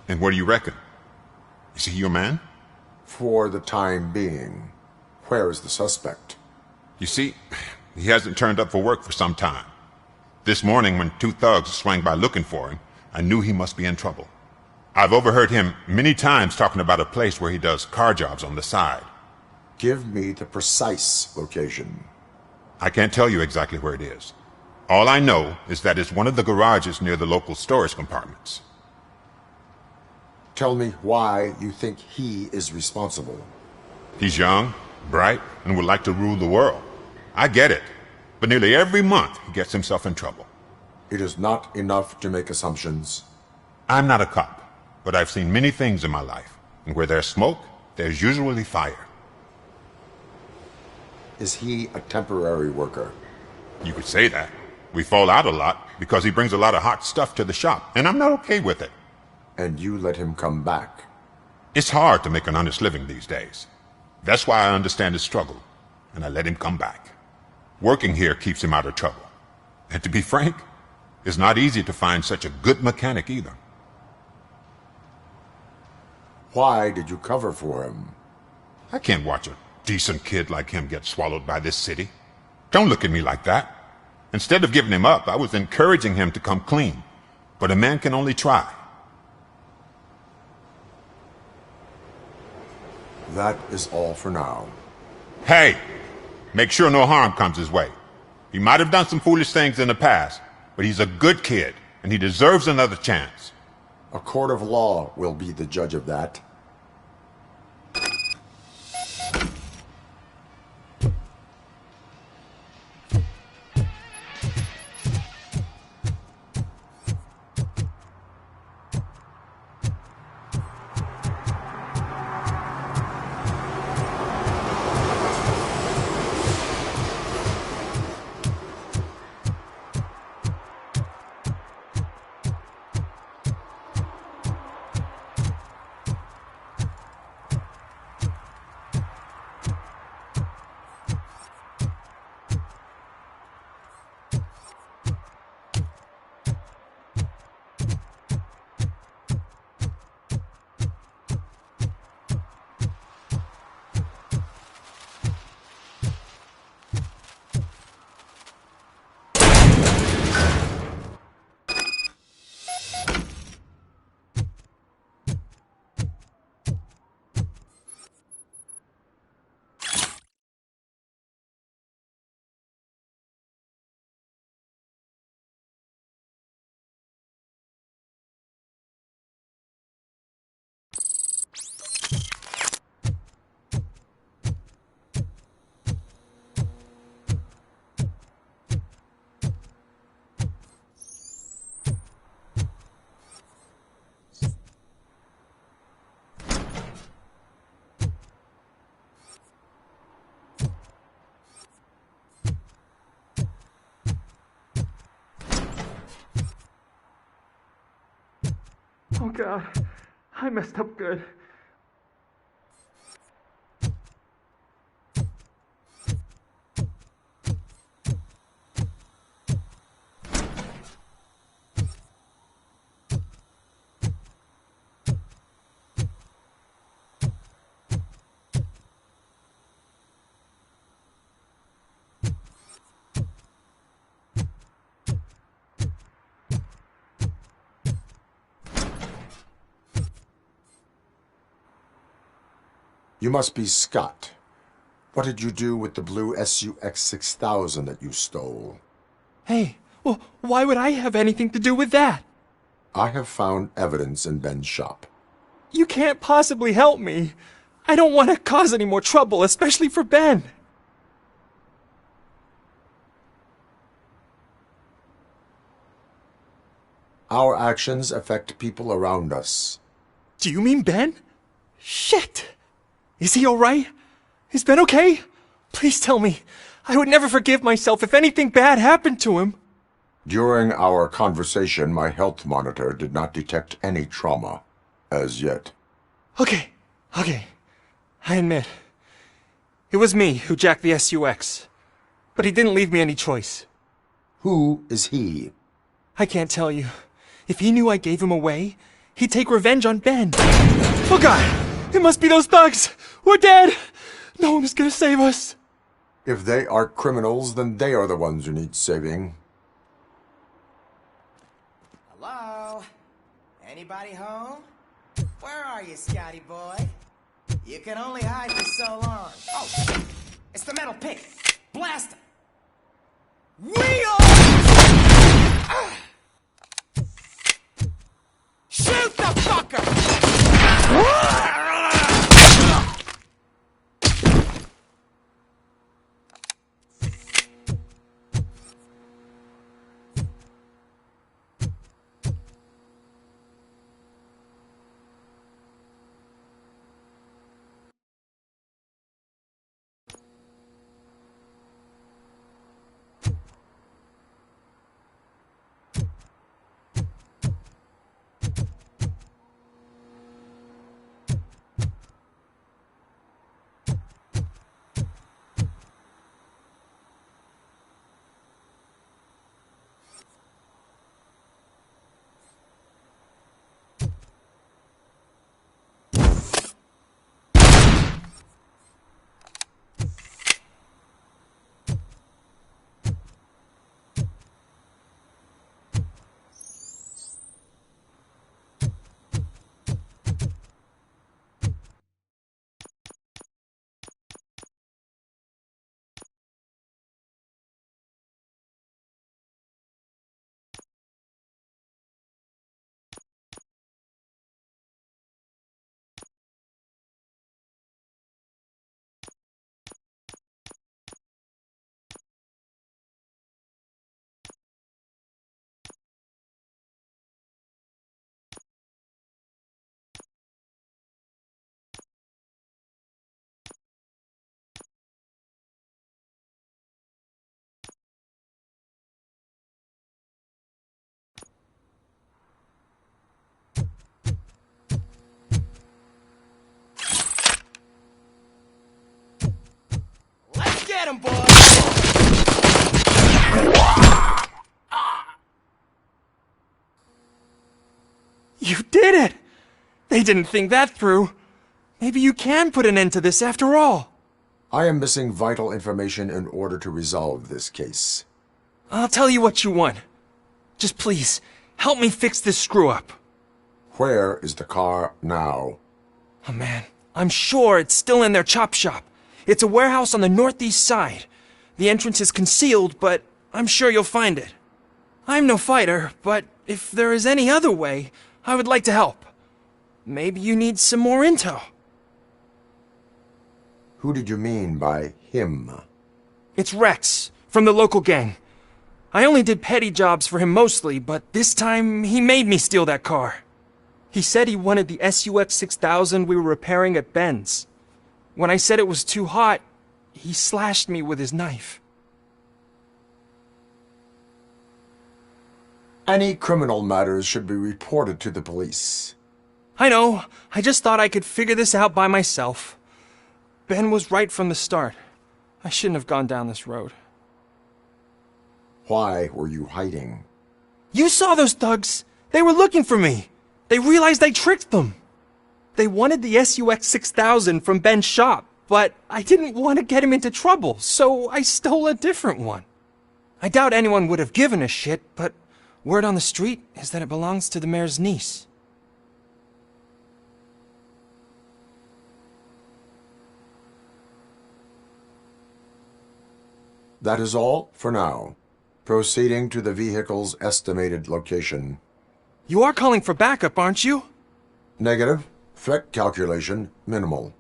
And what do you reckon? Is he your man? For the time being. Where is the suspect? You see, he hasn't turned up for work for some time. This morning, when two thugs swang by looking for him, I knew he must be in trouble. I've overheard him many times talking about a place where he does car jobs on the side. Give me the precise location. I can't tell you exactly where it is. All I know is that it's one of the garages near the local storage compartments. Tell me why you think he is responsible. He's young, bright, and would like to rule the world. I get it, but nearly every month he gets himself in trouble. It is not enough to make assumptions. I'm not a cop, but I've seen many things in my life, and where there's smoke, there's usually fire. Is he a temporary worker? You could say that. We fall out a lot because he brings a lot of hot stuff to the shop, and I'm not okay with it. And you let him come back? It's hard to make an honest living these days. That's why I understand his struggle, and I let him come back. Working here keeps him out of trouble. And to be frank, it's not easy to find such a good mechanic either. Why did you cover for him? I can't watch a decent kid like him get swallowed by this city. Don't look at me like that. Instead of giving him up, I was encouraging him to come clean. But a man can only try. That is all for now. Hey! Make sure no harm comes his way. He might have done some foolish things in the past, but he's a good kid, and he deserves another chance. A court of law will be the judge of that. Oh God, I messed up good. You must be Scott. What did you do with the blue SUX 6000 that you stole? Hey, well, why would I have anything to do with that? I have found evidence in Ben's shop. You can't possibly help me. I don't want to cause any more trouble, especially for Ben. Our actions affect people around us. Do you mean Ben? Shit! Is he alright? Is Ben okay? Please tell me. I would never forgive myself if anything bad happened to him. During our conversation, my health monitor did not detect any trauma. As yet. Okay. I admit. It was me who jacked the SUX. But he didn't leave me any choice. Who is he? I can't tell you. If he knew I gave him away, he'd take revenge on Ben. Oh God! It must be those thugs! We're dead! No one is gonna save us! If they are criminals, then they are the ones who need saving. Hello? Anybody home? Where are you, Scotty boy? You can only hide for so long. Oh, shit! It's the metal pig! Blast him! We are... Shoot the fucker! did it! They didn't think that through. Maybe you can put an end to this after all. I am missing vital information in order to resolve this case. I'll tell you what you want. Just please, help me fix this screw-up. Where is the car now? Oh man, I'm sure it's still in their chop shop. It's a warehouse on the northeast side. The entrance is concealed, but I'm sure you'll find it. I'm no fighter, but if there is any other way, I would like to help. Maybe you need some more intel. Who did you mean by him? It's Rex, from the local gang. I only did petty jobs for him mostly, but this time he made me steal that car. He said he wanted the SUX 6000 we were repairing at Ben's. When I said it was too hot, he slashed me with his knife. Any criminal matters should be reported to the police. I know. I just thought I could figure this out by myself. Ben was right from the start. I shouldn't have gone down this road. Why were you hiding? You saw those thugs! They were looking for me! They realized I tricked them! They wanted the SUX 6000 from Ben's shop, but I didn't want to get him into trouble, so I stole a different one. I doubt anyone would have given a shit, but word on the street is that it belongs to the mayor's niece. That is all for now. Proceeding to the vehicle's estimated location. You are calling for backup, aren't you? Negative. Threat calculation minimal.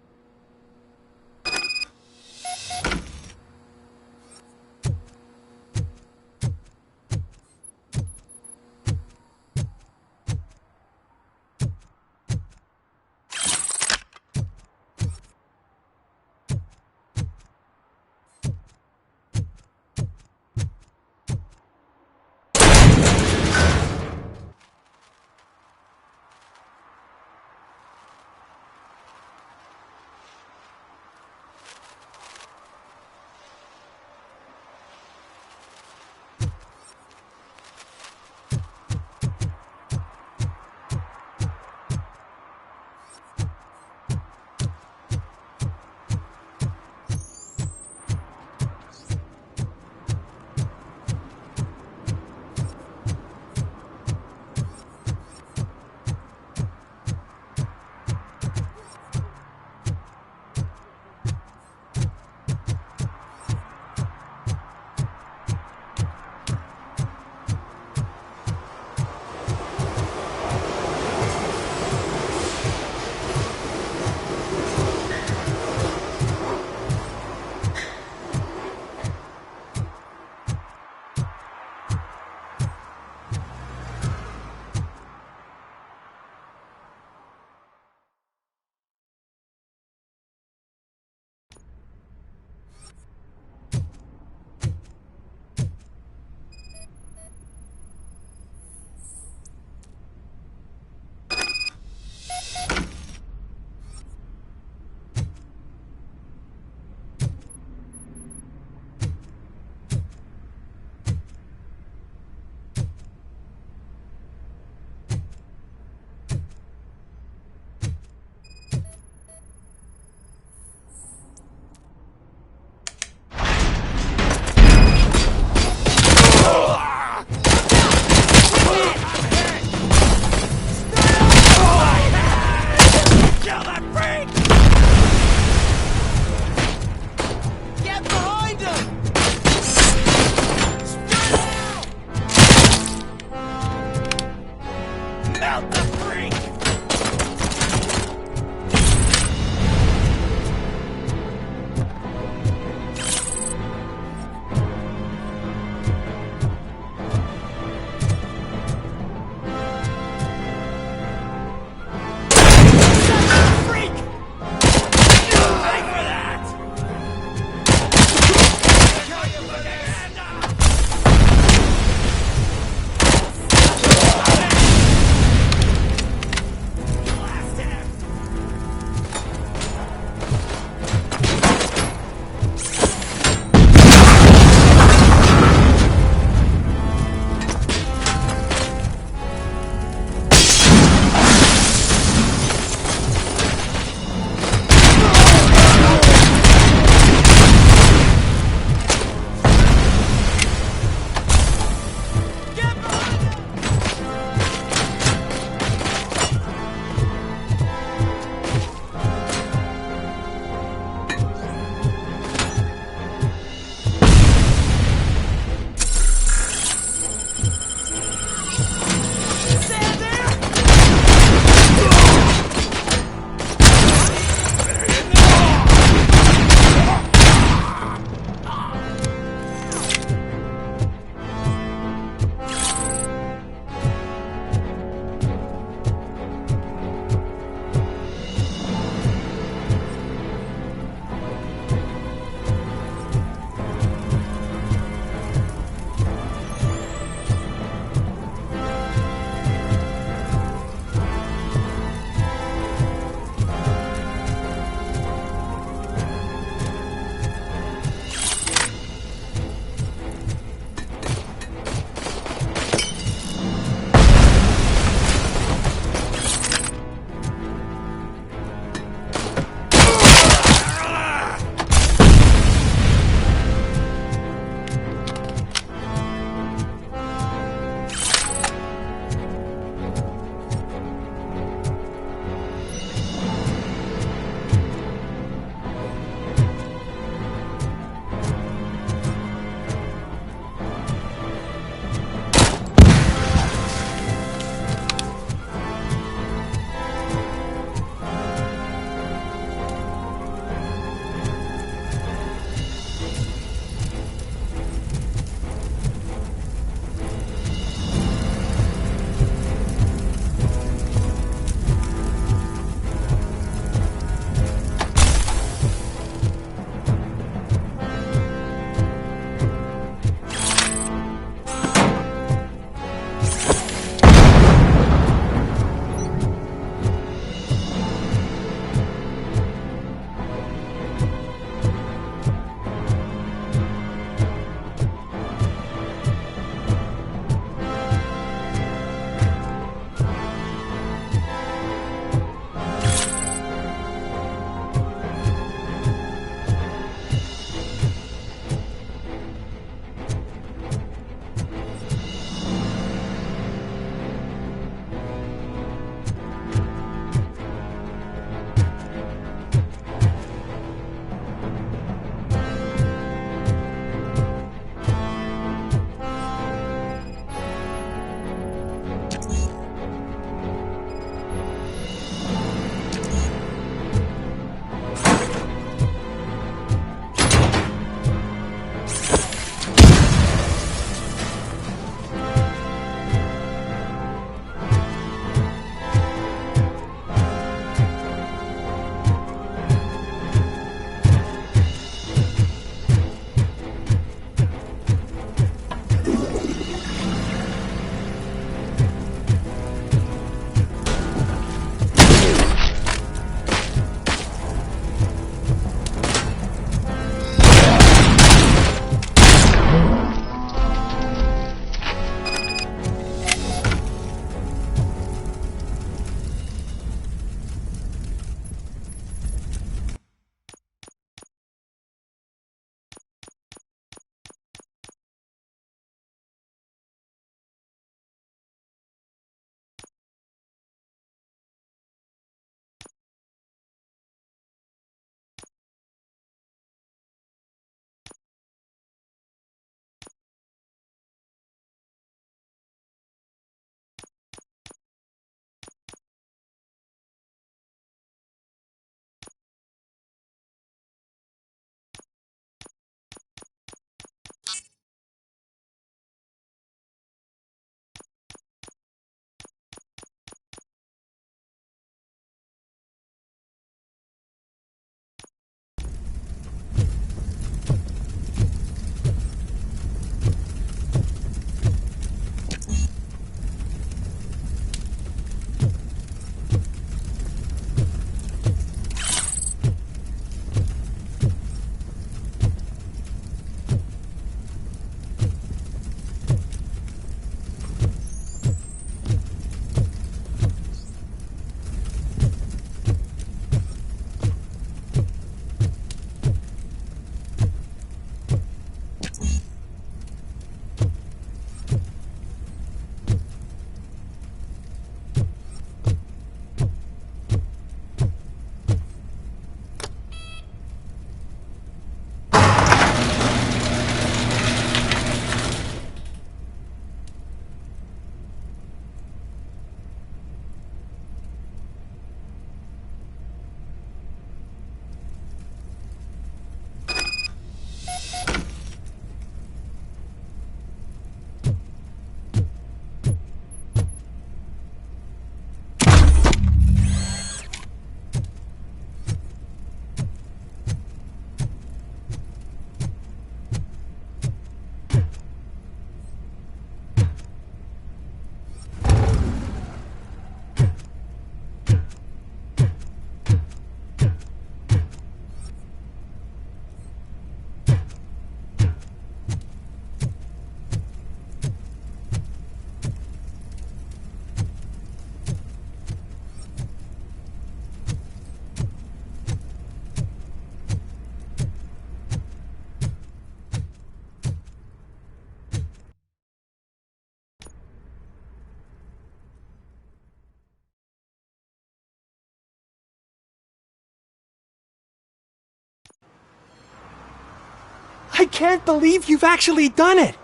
I can't believe you've actually done it!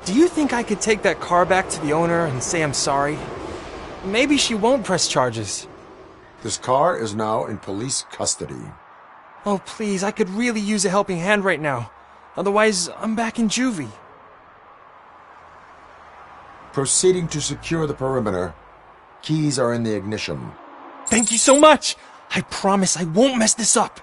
Do you think I could take that car back to the owner and say I'm sorry? Maybe she won't press charges. This car is now in police custody. Oh, please, I could really use a helping hand right now. Otherwise, I'm back in juvie. Proceeding to secure the perimeter. Keys are in the ignition. Thank you so much! I promise I won't mess this up.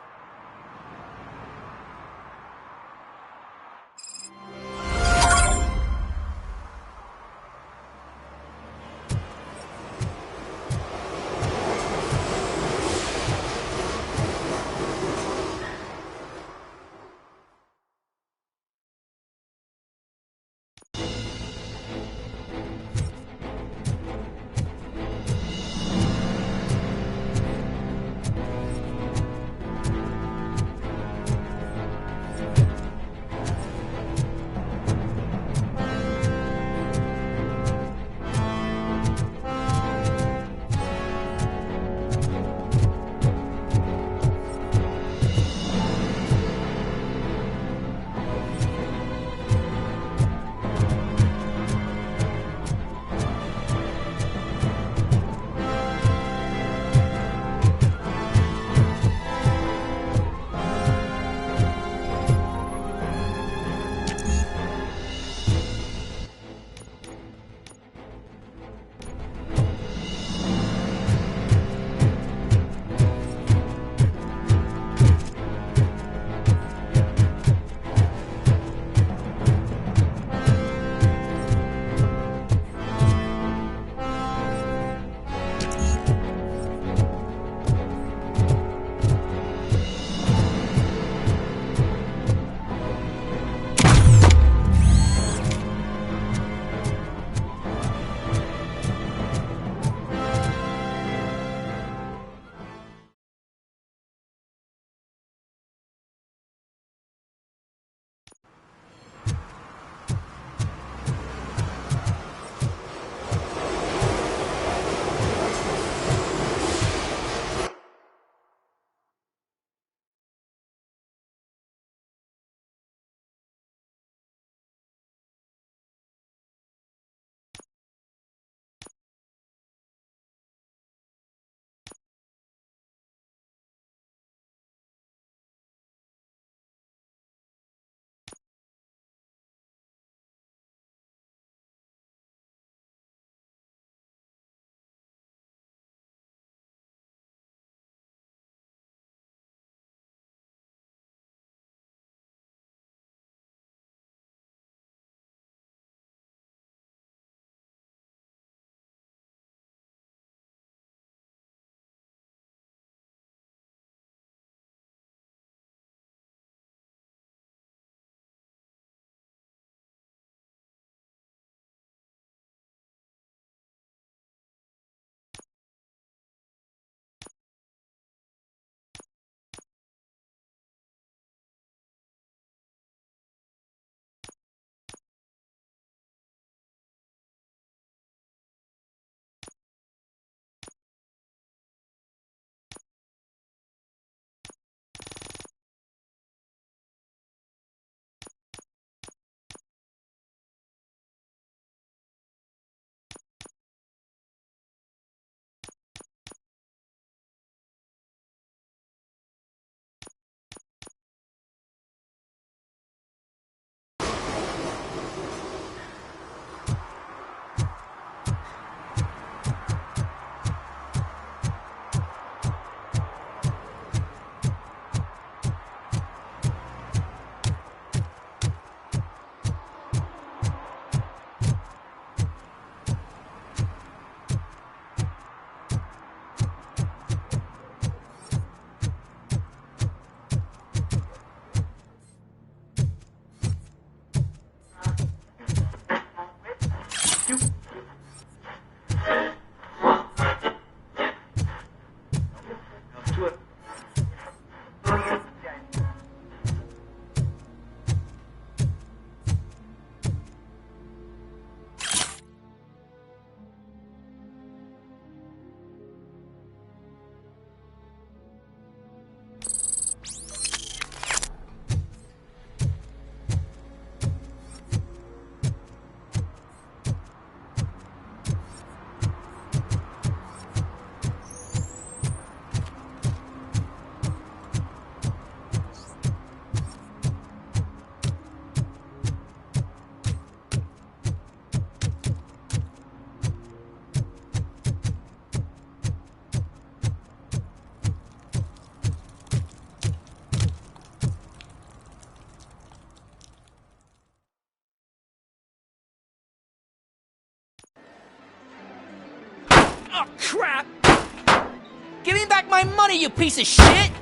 Give me back my money, you piece of shit!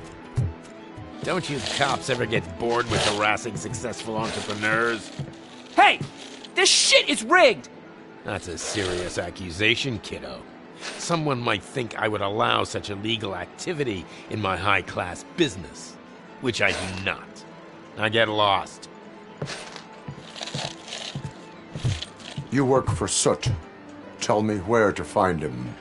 Don't you cops ever get bored with harassing successful entrepreneurs? Hey! This shit is rigged! That's a serious accusation, kiddo. Someone might think I would allow such illegal activity in my high-class business, which I do not. Now get lost. You work for Soot. Tell me where to find him.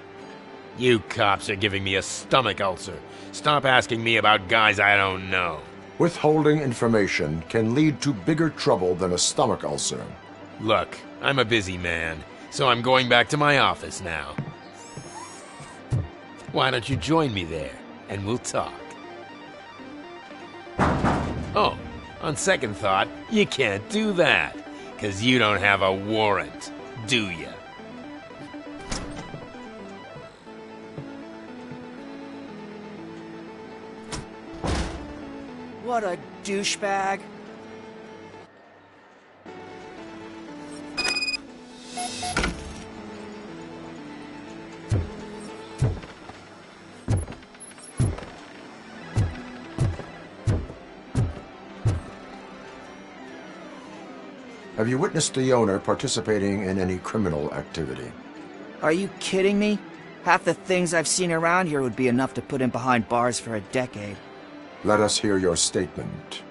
You cops are giving me a stomach ulcer. Stop asking me about guys I don't know. Withholding information can lead to bigger trouble than a stomach ulcer. Look, I'm a busy man, so I'm going back to my office now. Why don't you join me there, and we'll talk. Oh, on second thought, you can't do that, 'cause you don't have a warrant, do ya? What a douchebag. Have you witnessed the owner participating in any criminal activity? Are you kidding me? Half the things I've seen around here would be enough to put him behind bars for a decade. Let us hear your statement.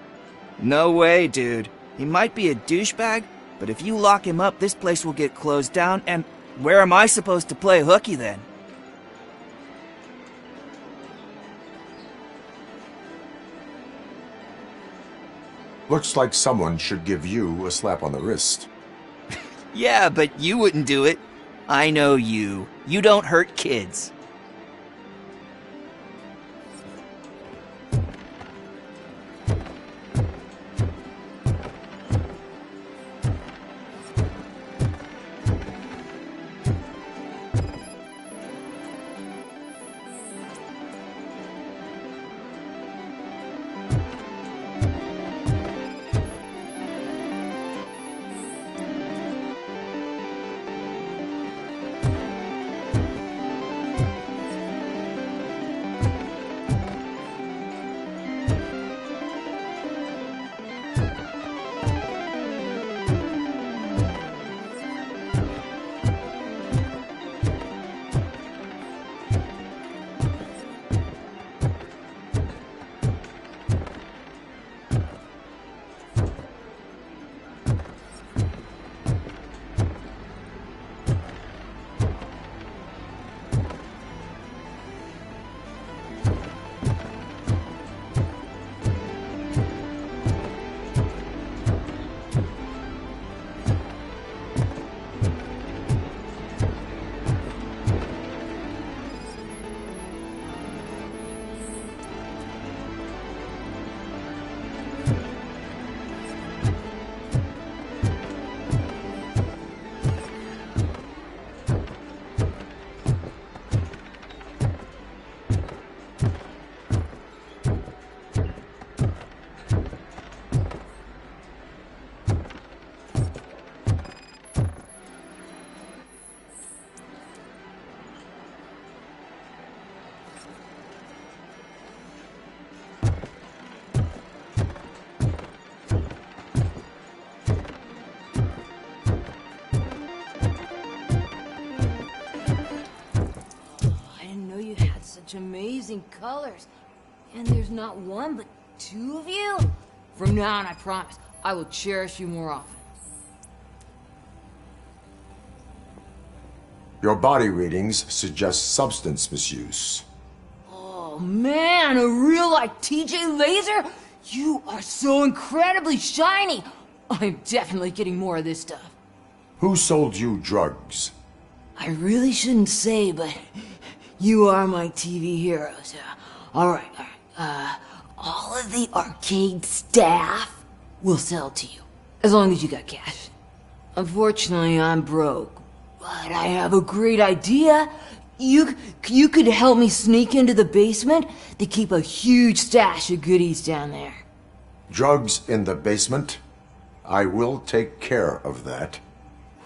No way, dude. He might be a douchebag, but if you lock him up, this place will get closed down, and where am I supposed to play hooky then? Looks like someone should give you a slap on the wrist. Yeah, but you wouldn't do it. I know you. You don't hurt kids. Amazing colors. And there's not one, but two of you? From now on, I promise, I will cherish you more often. Your body readings suggest substance misuse. Oh man, a real like TJ Laser? You are so incredibly shiny. I'm definitely getting more of this stuff. Who sold you drugs? I really shouldn't say, but you are my TV heroes. Alright. All of the arcade staff will sell to you, as long as you got cash. Unfortunately, I'm broke, but I have a great idea. You could help me sneak into the basement. They keep a huge stash of goodies down there. Drugs in the basement? I will take care of that.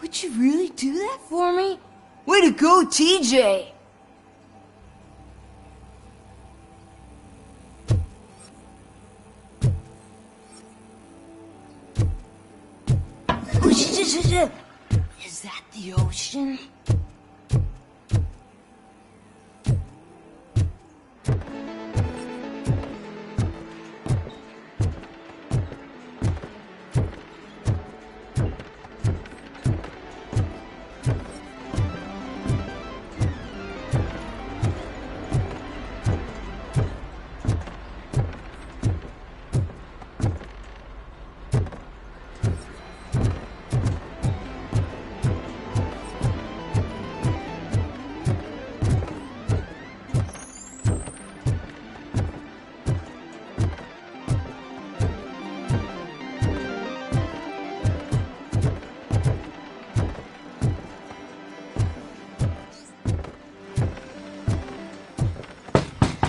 Would you really do that for me? Way to go, TJ! Is that the ocean?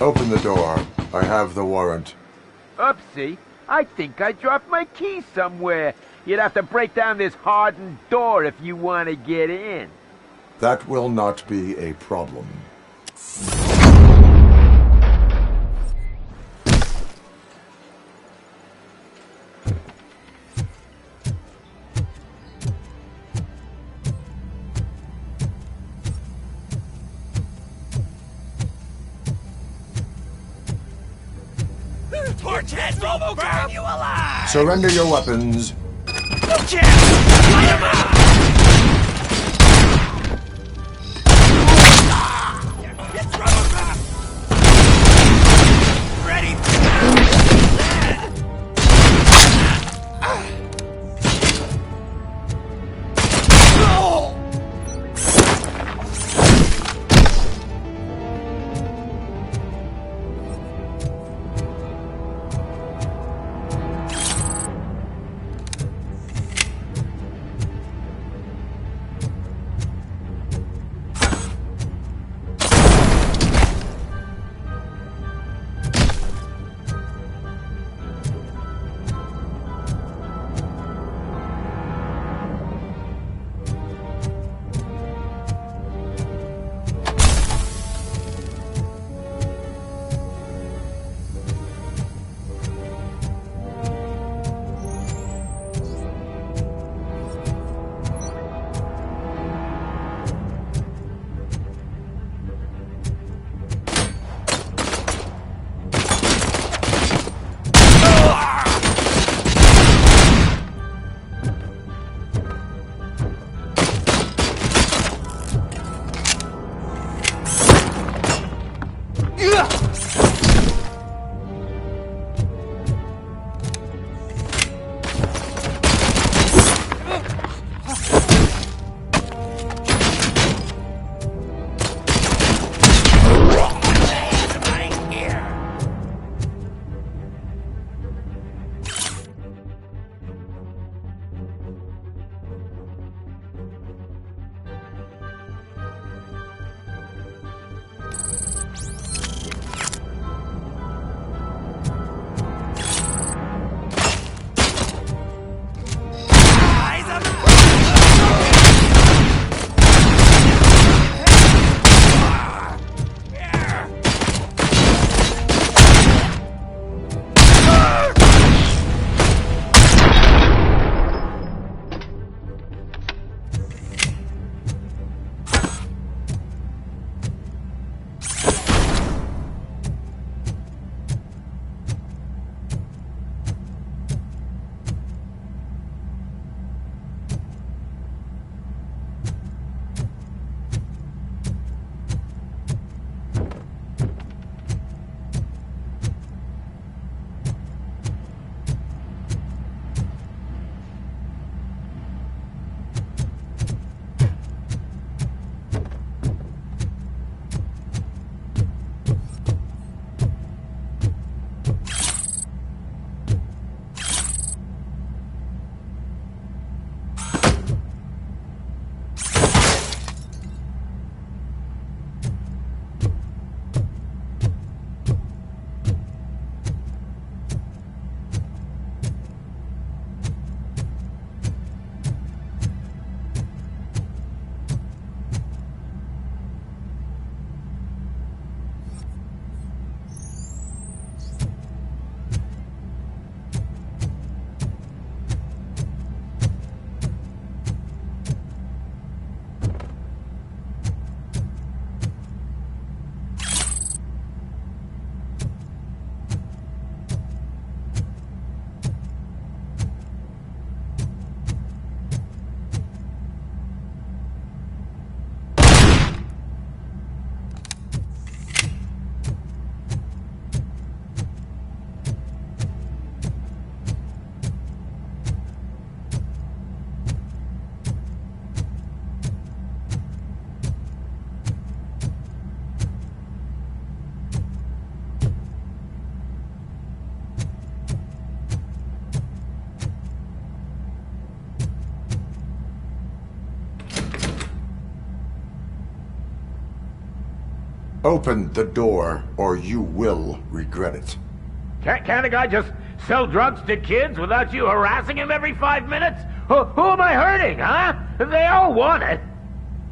Open the door. I have the warrant. Oopsie. I think I dropped my key somewhere. You'd have to break down this hardened door if you want to get in. That will not be a problem. Torchhead Robo burn you alive! Surrender your weapons. Torchhead! Light 'em up! It's RoboCop! Ready? Open the door, or you will regret it. Can't a guy just sell drugs to kids without you harassing him every 5 minutes? Who am I hurting, huh? They all want it.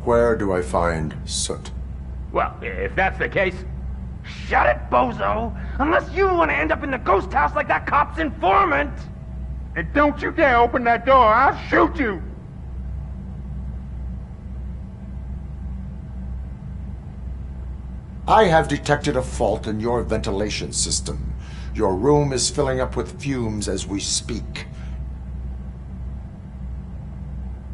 Where do I find Soot? Well, if that's the case... Shut it, bozo! Unless you want to end up in the ghost house like that cop's informant! And don't you dare open that door, I'll shoot you! I have detected a fault in your ventilation system. Your room is filling up with fumes as we speak.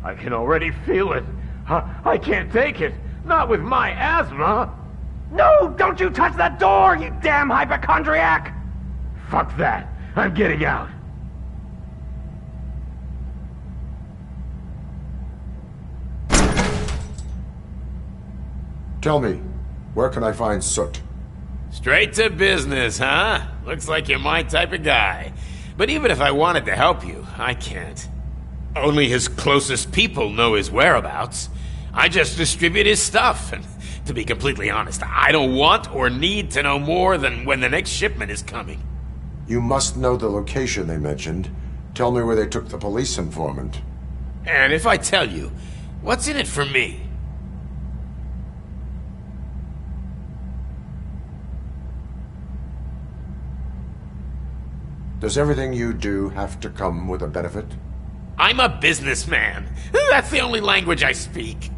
I can already feel it. I can't take it. Not with my asthma. No, don't you touch that door, you damn hypochondriac! Fuck that. I'm getting out. Tell me, where can I find Soot? Straight to business, huh? Looks like you're my type of guy. But even if I wanted to help you, I can't. Only his closest people know his whereabouts. I just distribute his stuff, and to be completely honest, I don't want or need to know more than when the next shipment is coming. You must know the location they mentioned. Tell me where they took the police informant. And if I tell you, what's in it for me? Does everything you do have to come with a benefit? I'm a businessman. That's the only language I speak.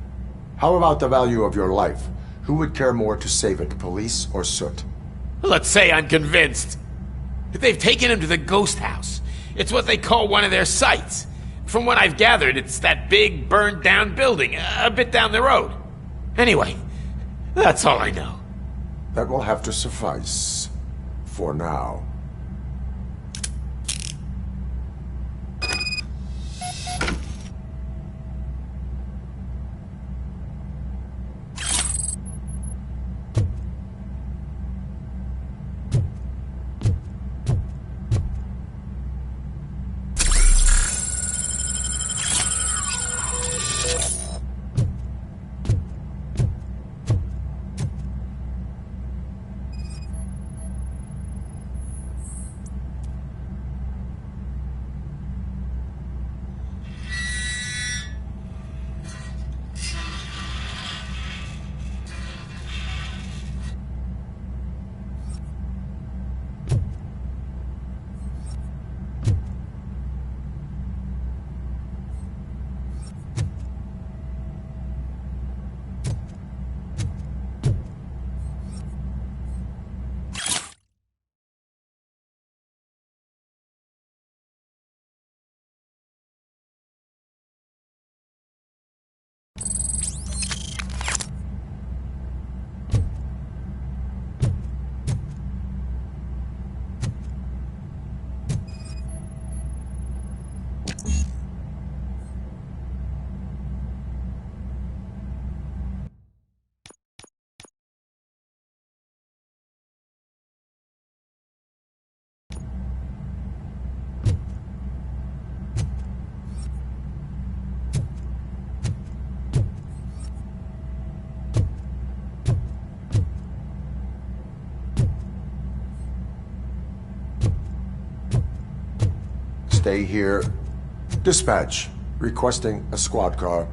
How about the value of your life? Who would care more to save it, police or Soot? Let's say I'm convinced. They've taken him to the ghost house. It's what they call one of their sites. From what I've gathered, it's that big, burned-down building, a bit down the road. Anyway, that's all I know. That will have to suffice. For now. Stay here. Dispatch. Requesting a squad car.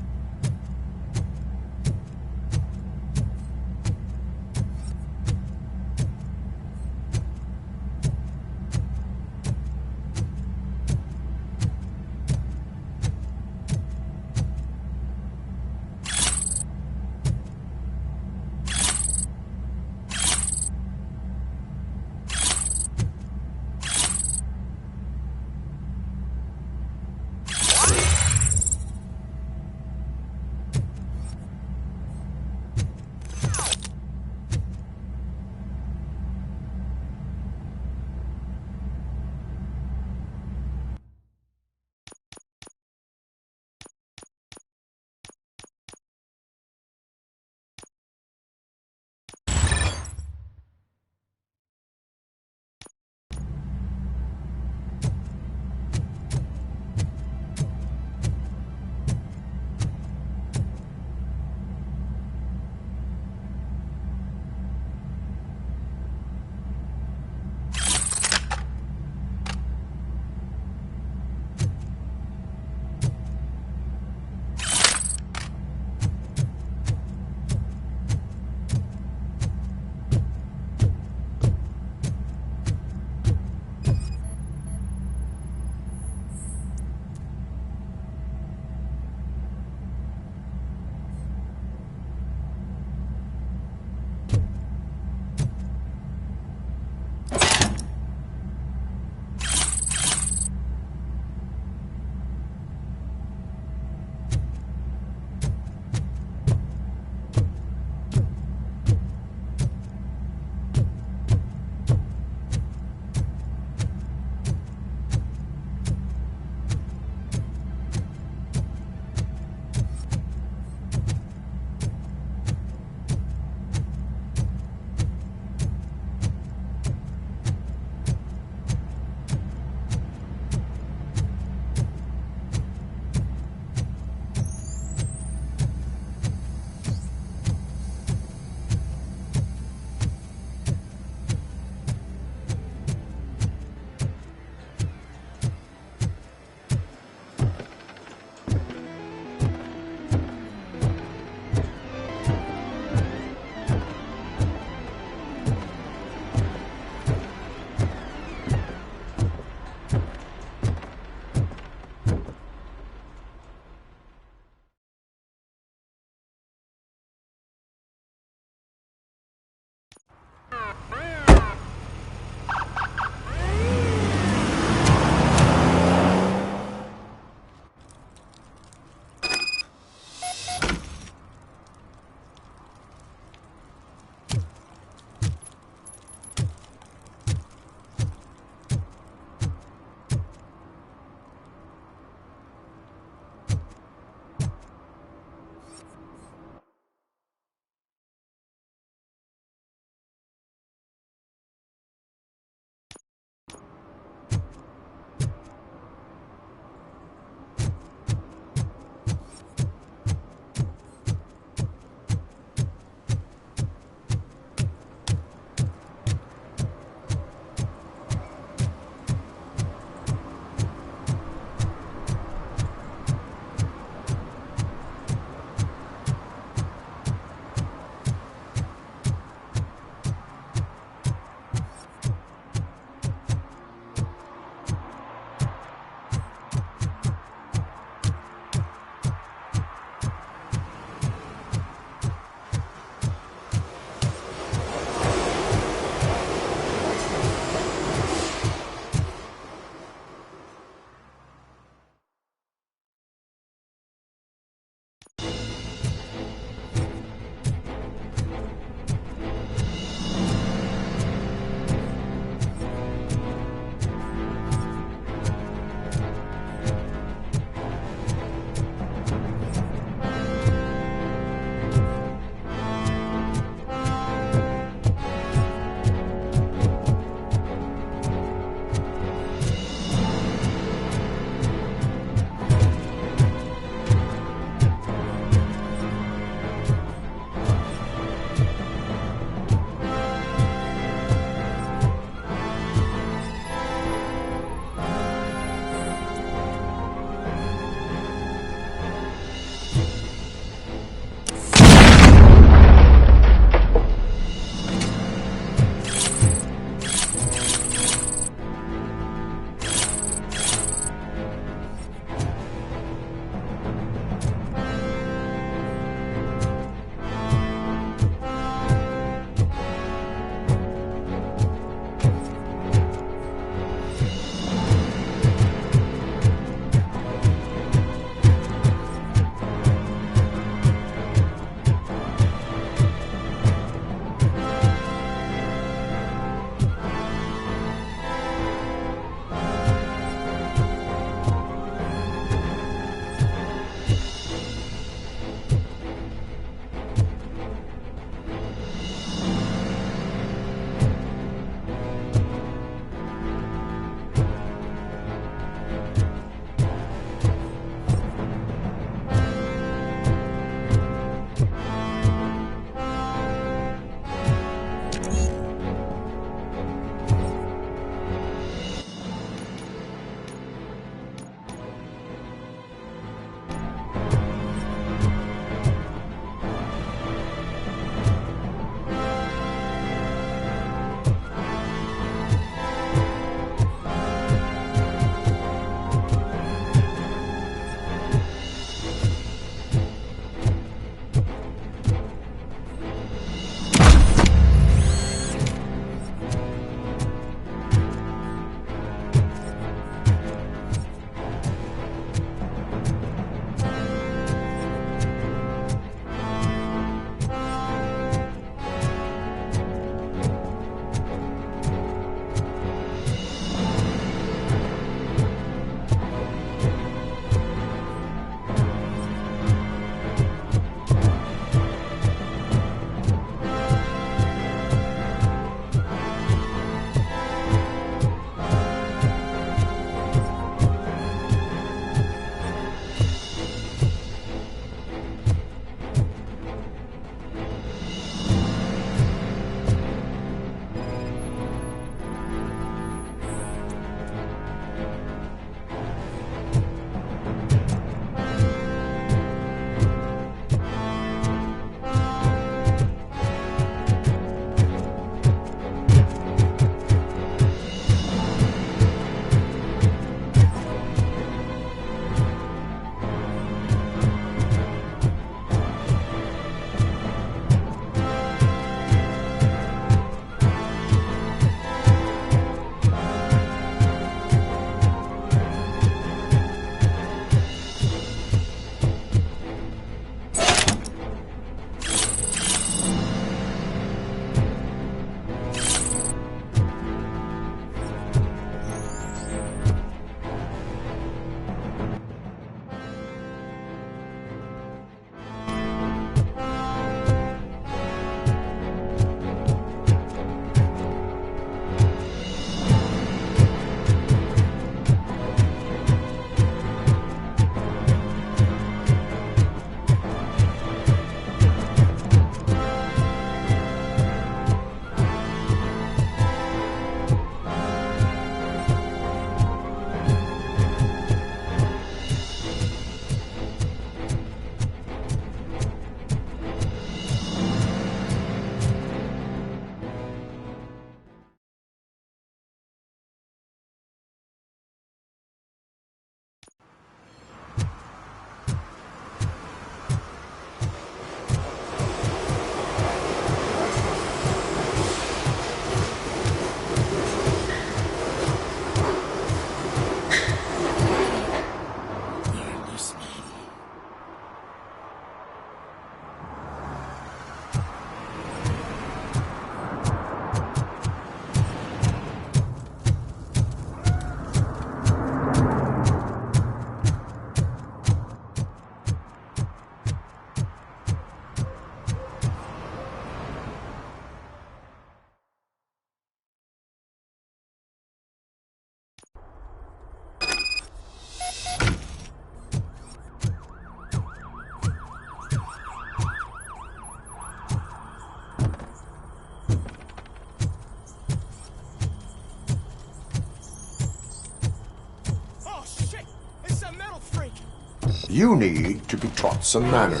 You need to be taught some manners.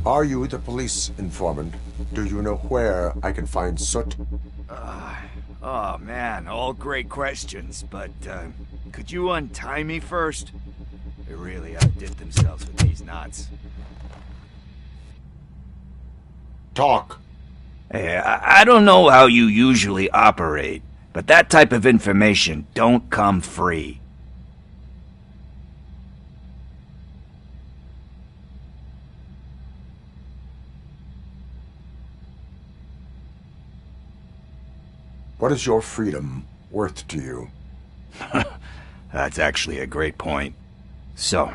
Are you the police informant? Do you know where I can find Soot? Oh man, all great questions, but could you untie me first? They really outdid themselves with these knots. Talk. Hey, I don't know how you usually operate, but that type of information don't come free. What is your freedom worth to you? That's actually a great point. So,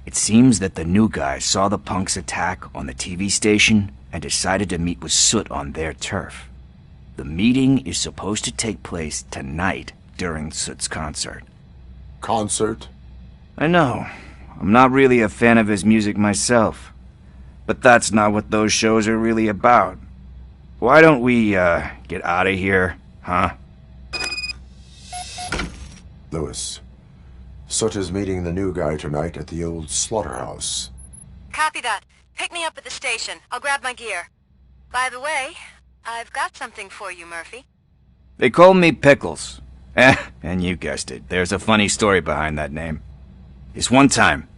it seems that the new guy saw the punks attack on the TV station and decided to meet with Soot on their turf. The meeting is supposed to take place tonight during Soot's concert. Concert? I know. I'm not really a fan of his music myself. But that's not what those shows are really about. Why don't we, get out of here, huh? Lewis, Soot is meeting the new guy tonight at the old slaughterhouse. Copy that. Pick me up at the station. I'll grab my gear. By the way, I've got something for you, Murphy. They call me Pickles. And you guessed it, there's a funny story behind that name. This one time,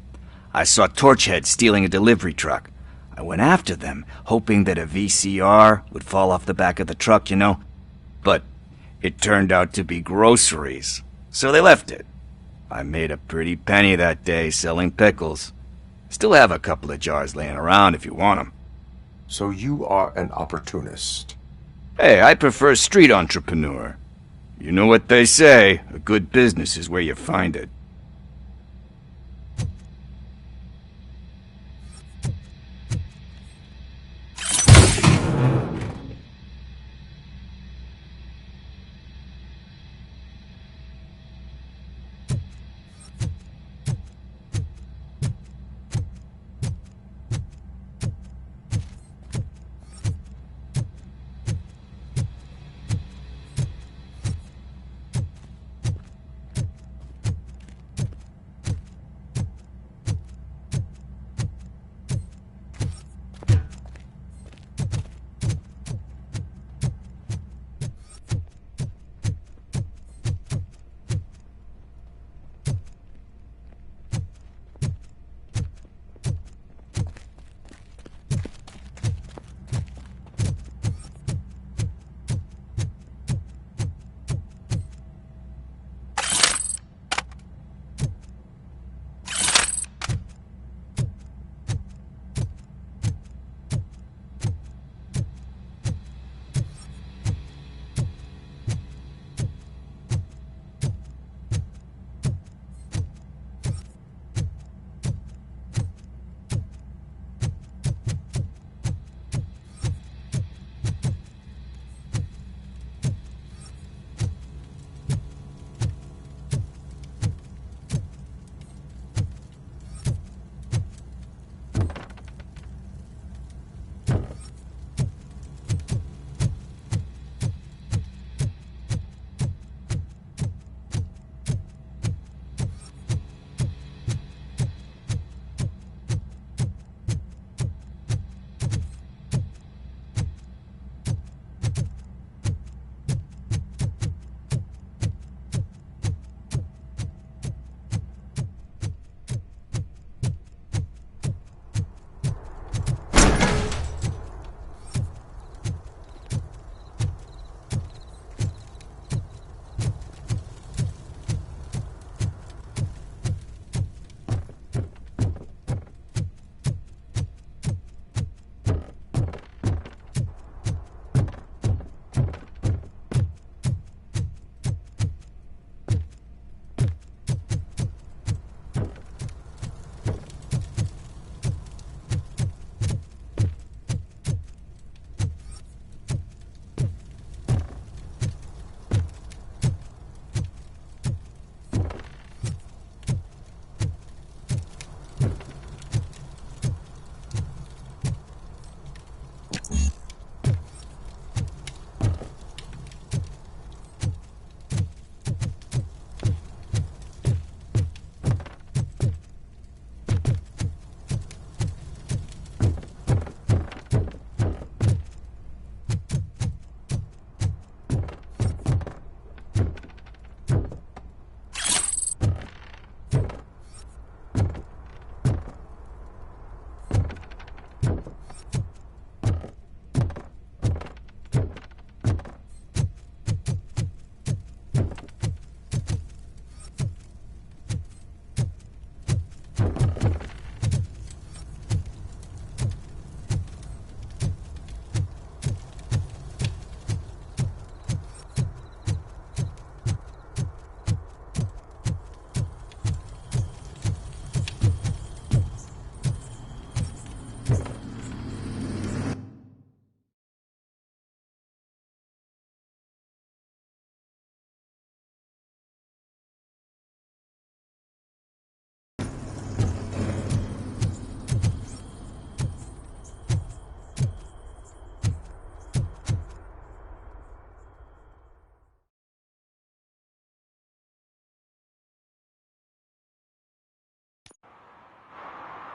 I saw Torchhead stealing a delivery truck. I went after them, hoping that a VCR would fall off the back of the truck, you know? But it turned out to be groceries, so they left it. I made a pretty penny that day selling pickles. Still have a couple of jars laying around if you want them. So you are an opportunist. Hey, I prefer street entrepreneur. You know what they say, a good business is where you find it.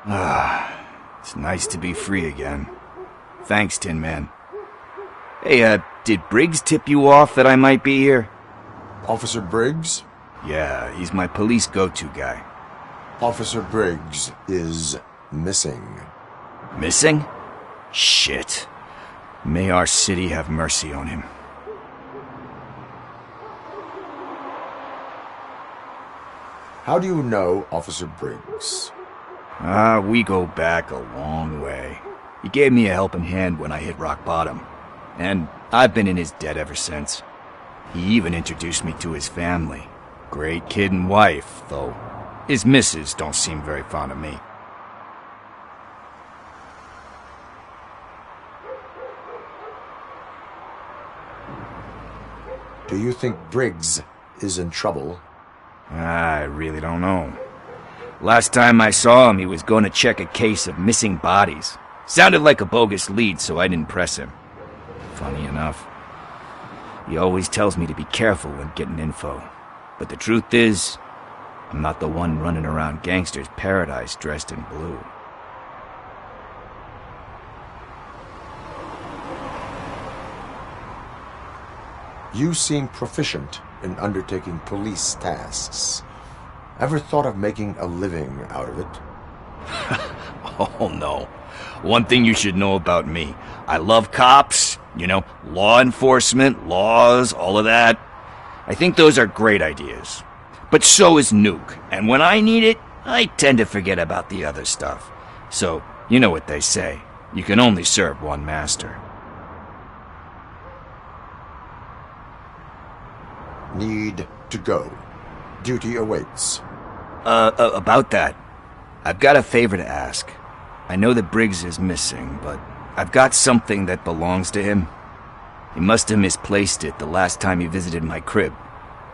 It's nice to be free again. Thanks, Tin Man. Hey, did Briggs tip you off that I might be here? Officer Briggs? Yeah, he's my police go-to guy. Officer Briggs is missing. Missing? Shit. May our city have mercy on him. How do you know Officer Briggs? We go back a long way. He gave me a helping hand when I hit rock bottom, and I've been in his debt ever since. He even introduced me to his family. Great kid and wife, though his missus don't seem very fond of me. Do you think Briggs is in trouble? I really don't know. Last time I saw him, he was going to check a case of missing bodies. Sounded like a bogus lead, so I didn't press him. Funny enough. He always tells me to be careful when getting info. But the truth is, I'm not the one running around gangster's paradise dressed in blue. You seem proficient in undertaking police tasks. Ever thought of making a living out of it? Oh no. One thing you should know about me. I love cops, law enforcement, laws, all of that. I think those are great ideas. But so is Nuke, and when I need it, I tend to forget about the other stuff. So, you know what they say. You can only serve one master. Need to go. Duty awaits. About that, I've got a favor to ask. I know that Briggs is missing, but I've got something that belongs to him. He must have misplaced it the last time he visited my crib,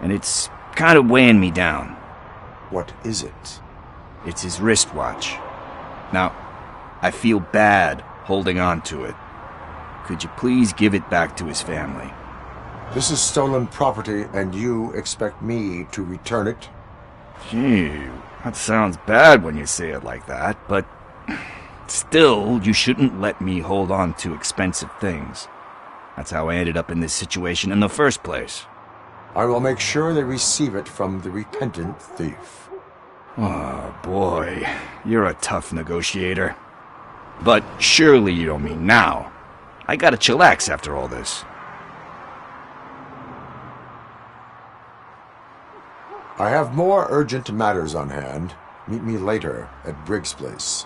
and it's kind of weighing me down. What is it? It's his wristwatch. Now, I feel bad holding on to it. Could you please give it back to his family? This is stolen property, and you expect me to return it? Gee, that sounds bad when you say it like that, but still, you shouldn't let me hold on to expensive things. That's how I ended up in this situation in the first place. I will make sure they receive it from the repentant thief. Oh, boy. You're a tough negotiator. But surely you don't mean now. I gotta chillax after all this. I have more urgent matters on hand. Meet me later at Briggs' place.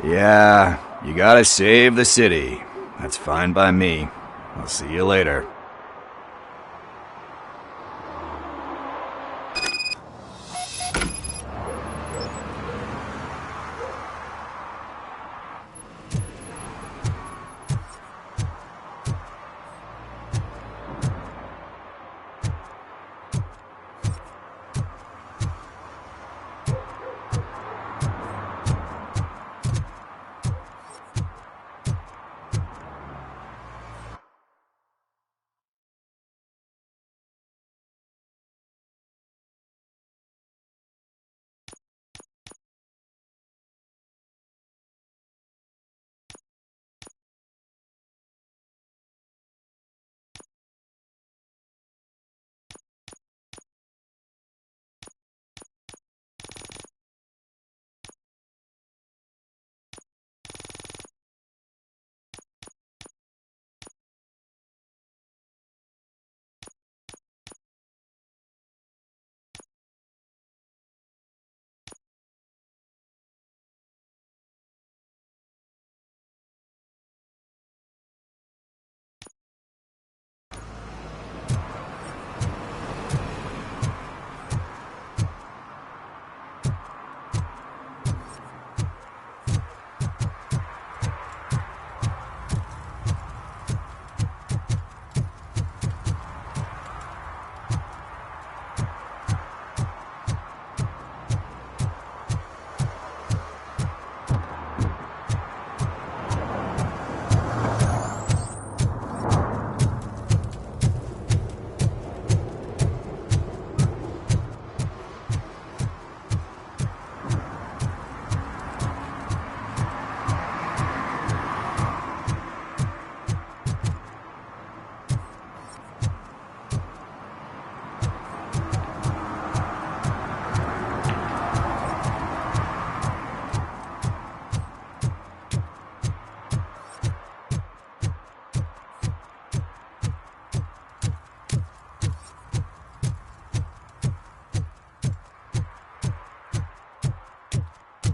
Yeah, you gotta save the city. That's fine by me. I'll see you later.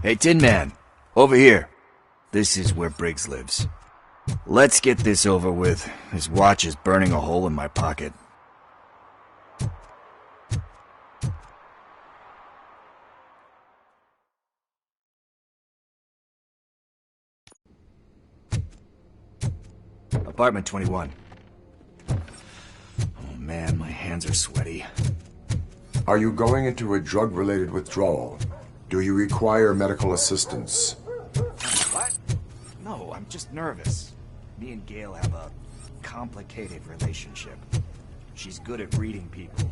Hey, Tin Man, over here. This is where Briggs lives. Let's get this over with. His watch is burning a hole in my pocket. Apartment 21. Oh man, my hands are sweaty. Are you going into a drug-related withdrawal? Do you require medical assistance? What? No, I'm just nervous. Me and Gail have a complicated relationship. She's good at reading people,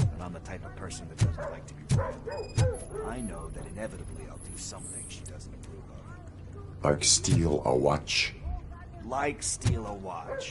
and I'm the type of person that doesn't like to be read. I know that inevitably I'll do something she doesn't approve of. Like steal a watch? Like steal a watch.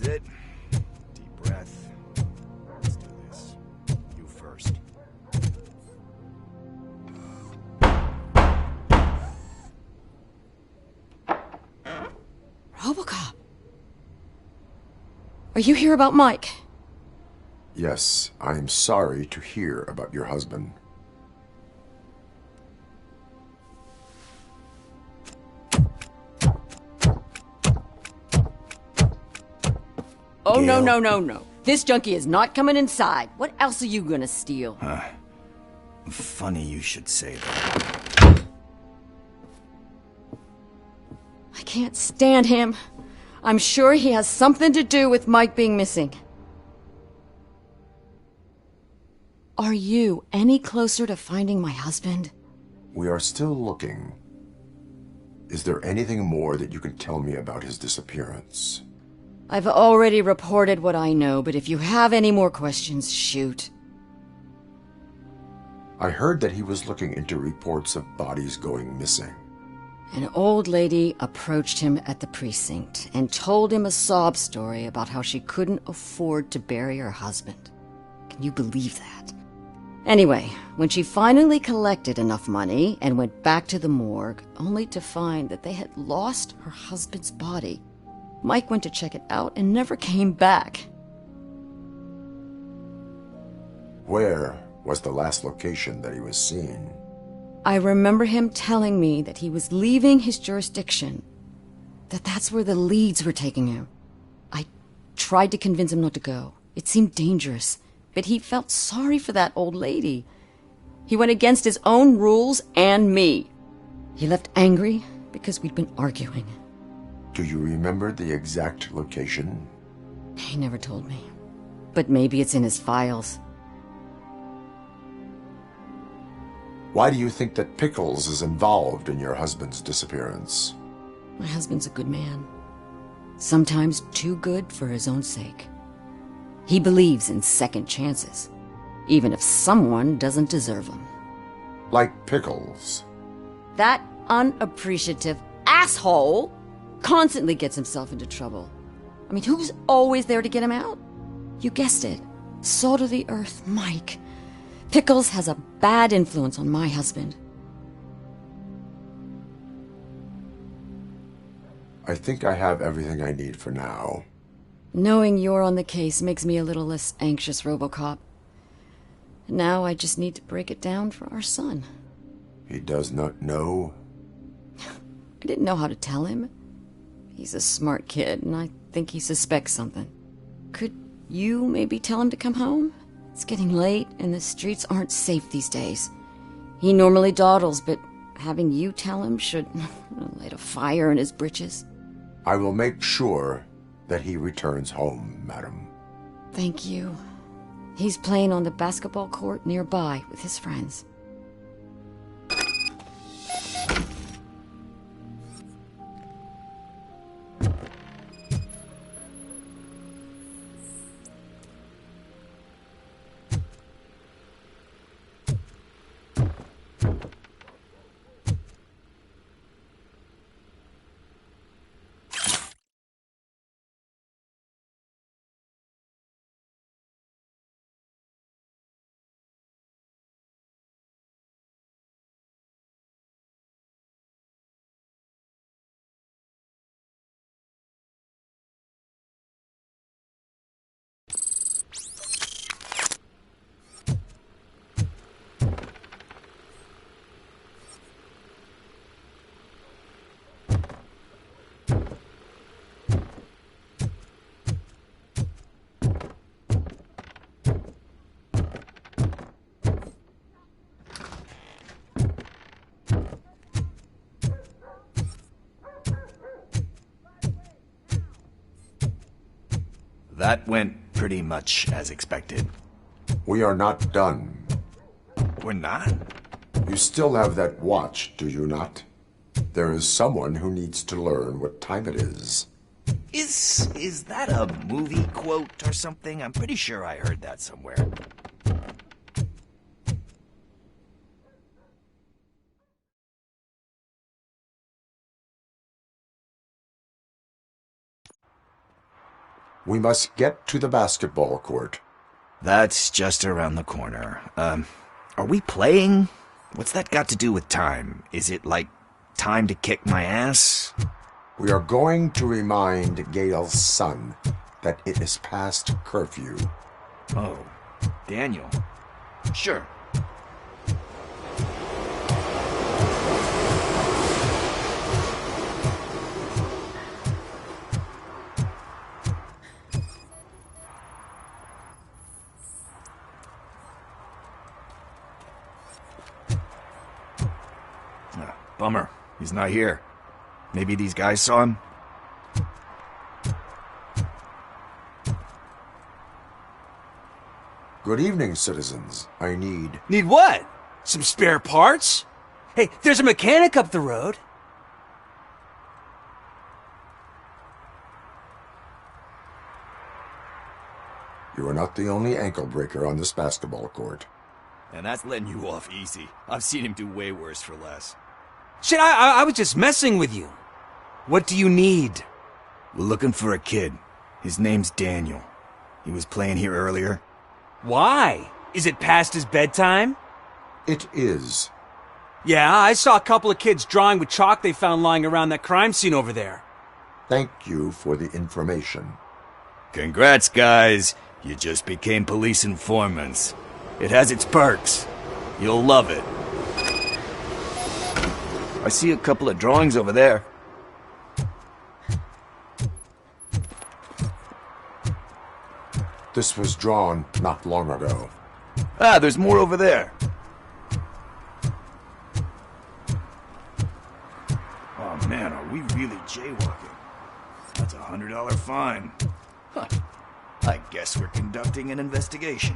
It. Deep breath. Let's do this. You first. RoboCop. Are you here about Mike? Yes, I am sorry to hear about your husband. Oh, no. This junkie is not coming inside. What else are you gonna steal? Funny you should say that. I can't stand him. I'm sure he has something to do with Mike being missing. Are you any closer to finding my husband? We are still looking. Is there anything more that you can tell me about his disappearance? I've already reported what I know, but if you have any more questions, shoot. I heard that he was looking into reports of bodies going missing. An old lady approached him at the precinct and told him a sob story about how she couldn't afford to bury her husband. Can you believe that? Anyway, when she finally collected enough money and went back to the morgue, only to find that they had lost her husband's body, Mike went to check it out and never came back. Where was the last location that he was seen? I remember him telling me that he was leaving his jurisdiction, that that's where the leads were taking him. I tried to convince him not to go. It seemed dangerous, but he felt sorry for that old lady. He went against his own rules and me. He left angry because we'd been arguing. Do you remember the exact location? He never told me, but maybe it's in his files. Why do you think that Pickles is involved in your husband's disappearance? My husband's a good man. Sometimes too good for his own sake. He believes in second chances, even if someone doesn't deserve them. Like Pickles. That unappreciative asshole constantly gets himself into trouble. I mean, who's always there to get him out? You guessed it. Salt of the earth, Mike. Pickles has a bad influence on my husband. I think I have everything I need for now. Knowing you're on the case makes me a little less anxious, RoboCop. Now I just need to break it down for our son. He does not know? I didn't know how to tell him. He's a smart kid, and I think he suspects something. Could you maybe tell him to come home? It's getting late, and the streets aren't safe these days. He normally dawdles, but having you tell him should light a fire in his britches. I will make sure that he returns home, madam. Thank you. He's playing on the basketball court nearby with his friends. That went pretty much as expected. We are not done. We're not? You still have that watch, do you not? There is someone who needs to learn what time it is. Is that a movie quote or something? I'm pretty sure I heard that somewhere. We must get to the basketball court. That's just around the corner. Are we playing? What's that got to do with time? Is it like time to kick my ass? We are going to remind Gail's son that it is past curfew. Oh, Daniel. Sure. Bummer. He's not here. Maybe these guys saw him? Good evening, citizens. I need... Need what? Some spare parts? Hey, there's a mechanic up the road. You are not the only ankle breaker on this basketball court. And that's letting you off easy. I've seen him do way worse for less. Shit, I was just messing with you. What do you need? We're looking for a kid. His name's Daniel. He was playing here earlier. Why? Is it past his bedtime? It is. Yeah, I saw a couple of kids drawing with chalk they found lying around that crime scene over there. Thank you for the information. Congrats, guys. You just became police informants. It has its perks. You'll love it. I see a couple of drawings over there. This was drawn not long ago. Ah, there's more over there. Oh man, are we really jaywalking? That's a $100 fine. Huh. I guess we're conducting an investigation.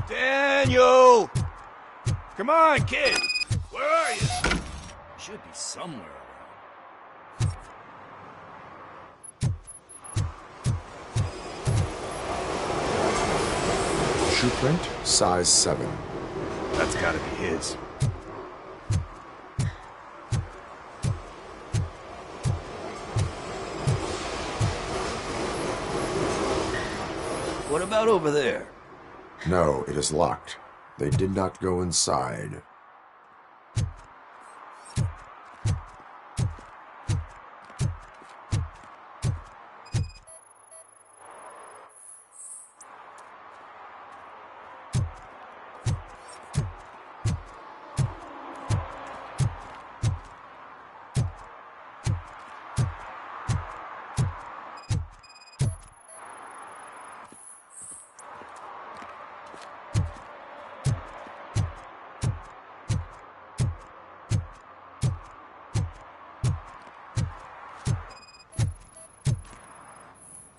Daniel! Come on, kid! Where are you? Should be somewhere around. Shoe print, size 7. That's gotta be his. What about over there? No, it is locked. They did not go inside.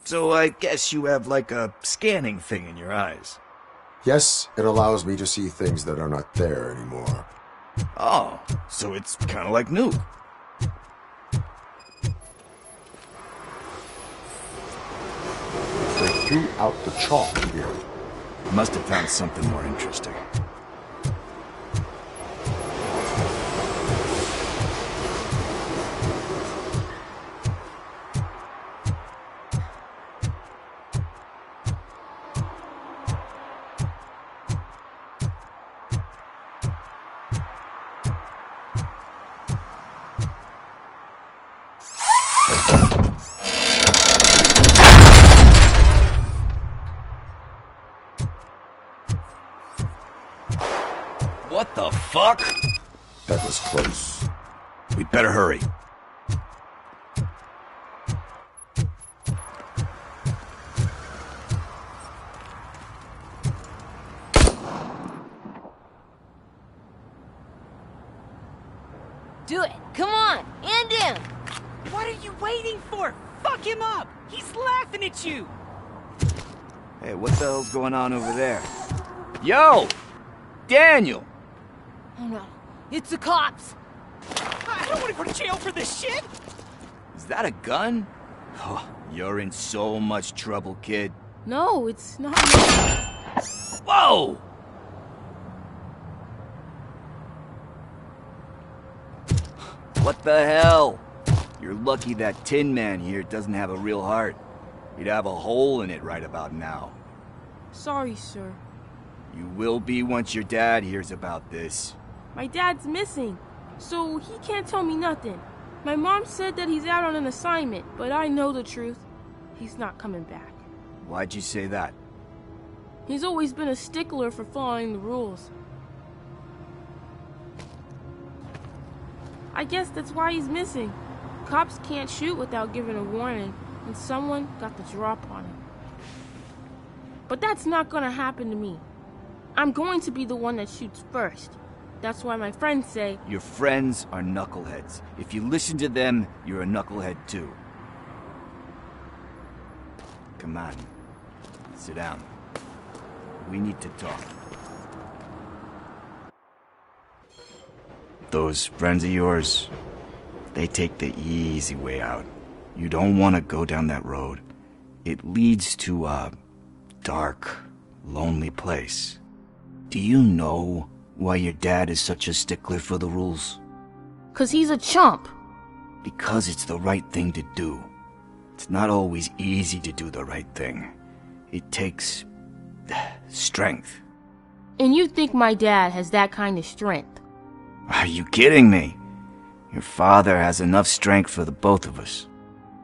So I guess you have like a scanning thing in your eyes. Yes, it allows me to see things that are not there anymore. Oh, so it's kind of like new. They threw out the chalk here. Must have found something more interesting. What the fuck? That was close. We'd better hurry. Do it! Come on! End him! What are you waiting for? Fuck him up! He's laughing at you! Hey, what the hell's going on over there? Yo! Daniel! Oh no, it's the cops! I don't want to go to jail for this shit! Is that a gun? Oh, you're in so much trouble, kid. No, it's not. Whoa! What the hell? You're lucky that Tin Man here doesn't have a real heart. He'd have a hole in it right about now. Sorry, sir. You will be once your dad hears about this. My dad's missing, so he can't tell me nothing. My mom said that he's out on an assignment, but I know the truth. He's not coming back. Why'd you say that? He's always been a stickler for following the rules. I guess that's why he's missing. Cops can't shoot without giving a warning, and someone got the drop on him. But that's not gonna happen to me. I'm going to be the one that shoots first. That's why my friends say... Your friends are knuckleheads. If you listen to them, you're a knucklehead too. Come on. Sit down. We need to talk. Those friends of yours, they take the easy way out. You don't want to go down that road. It leads to a dark, lonely place. Do you know why your dad is such a stickler for the rules? 'Cause he's a chump. Because it's the right thing to do. It's not always easy to do the right thing. It takes strength. And you think my dad has that kind of strength? Are you kidding me? Your father has enough strength for the both of us.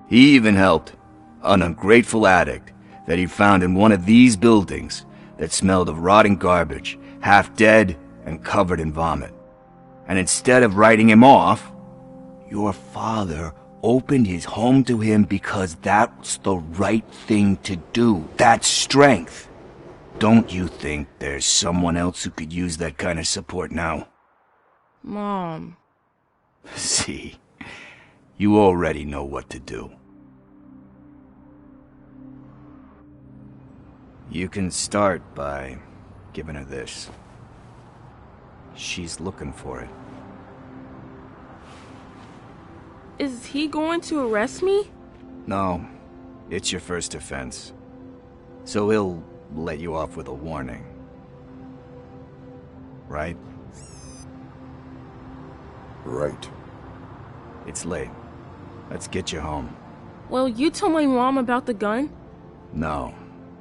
He even helped an ungrateful addict that he found in one of these buildings that smelled of rotting garbage, half dead and covered in vomit. And instead of writing him off, your father opened his home to him because that's the right thing to do. That's strength. Don't you think there's someone else who could use that kind of support now? Mom. See, you already know what to do. You can start by giving her this. She's looking for it. Is he going to arrest me? No, it's your first offense. So he'll let you off with a warning. Right? Right. It's late. Let's get you home. Well, you tell my mom about the gun? No,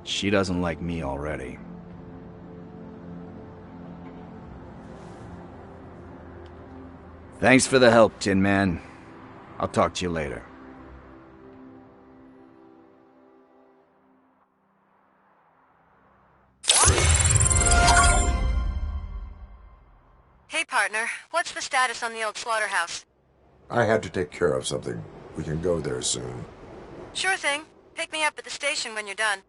she doesn't like me already. Thanks for the help, Tin Man. I'll talk to you later. Hey, partner. What's the status on the old slaughterhouse? I had to take care of something. We can go there soon. Sure thing. Pick me up at the station when you're done.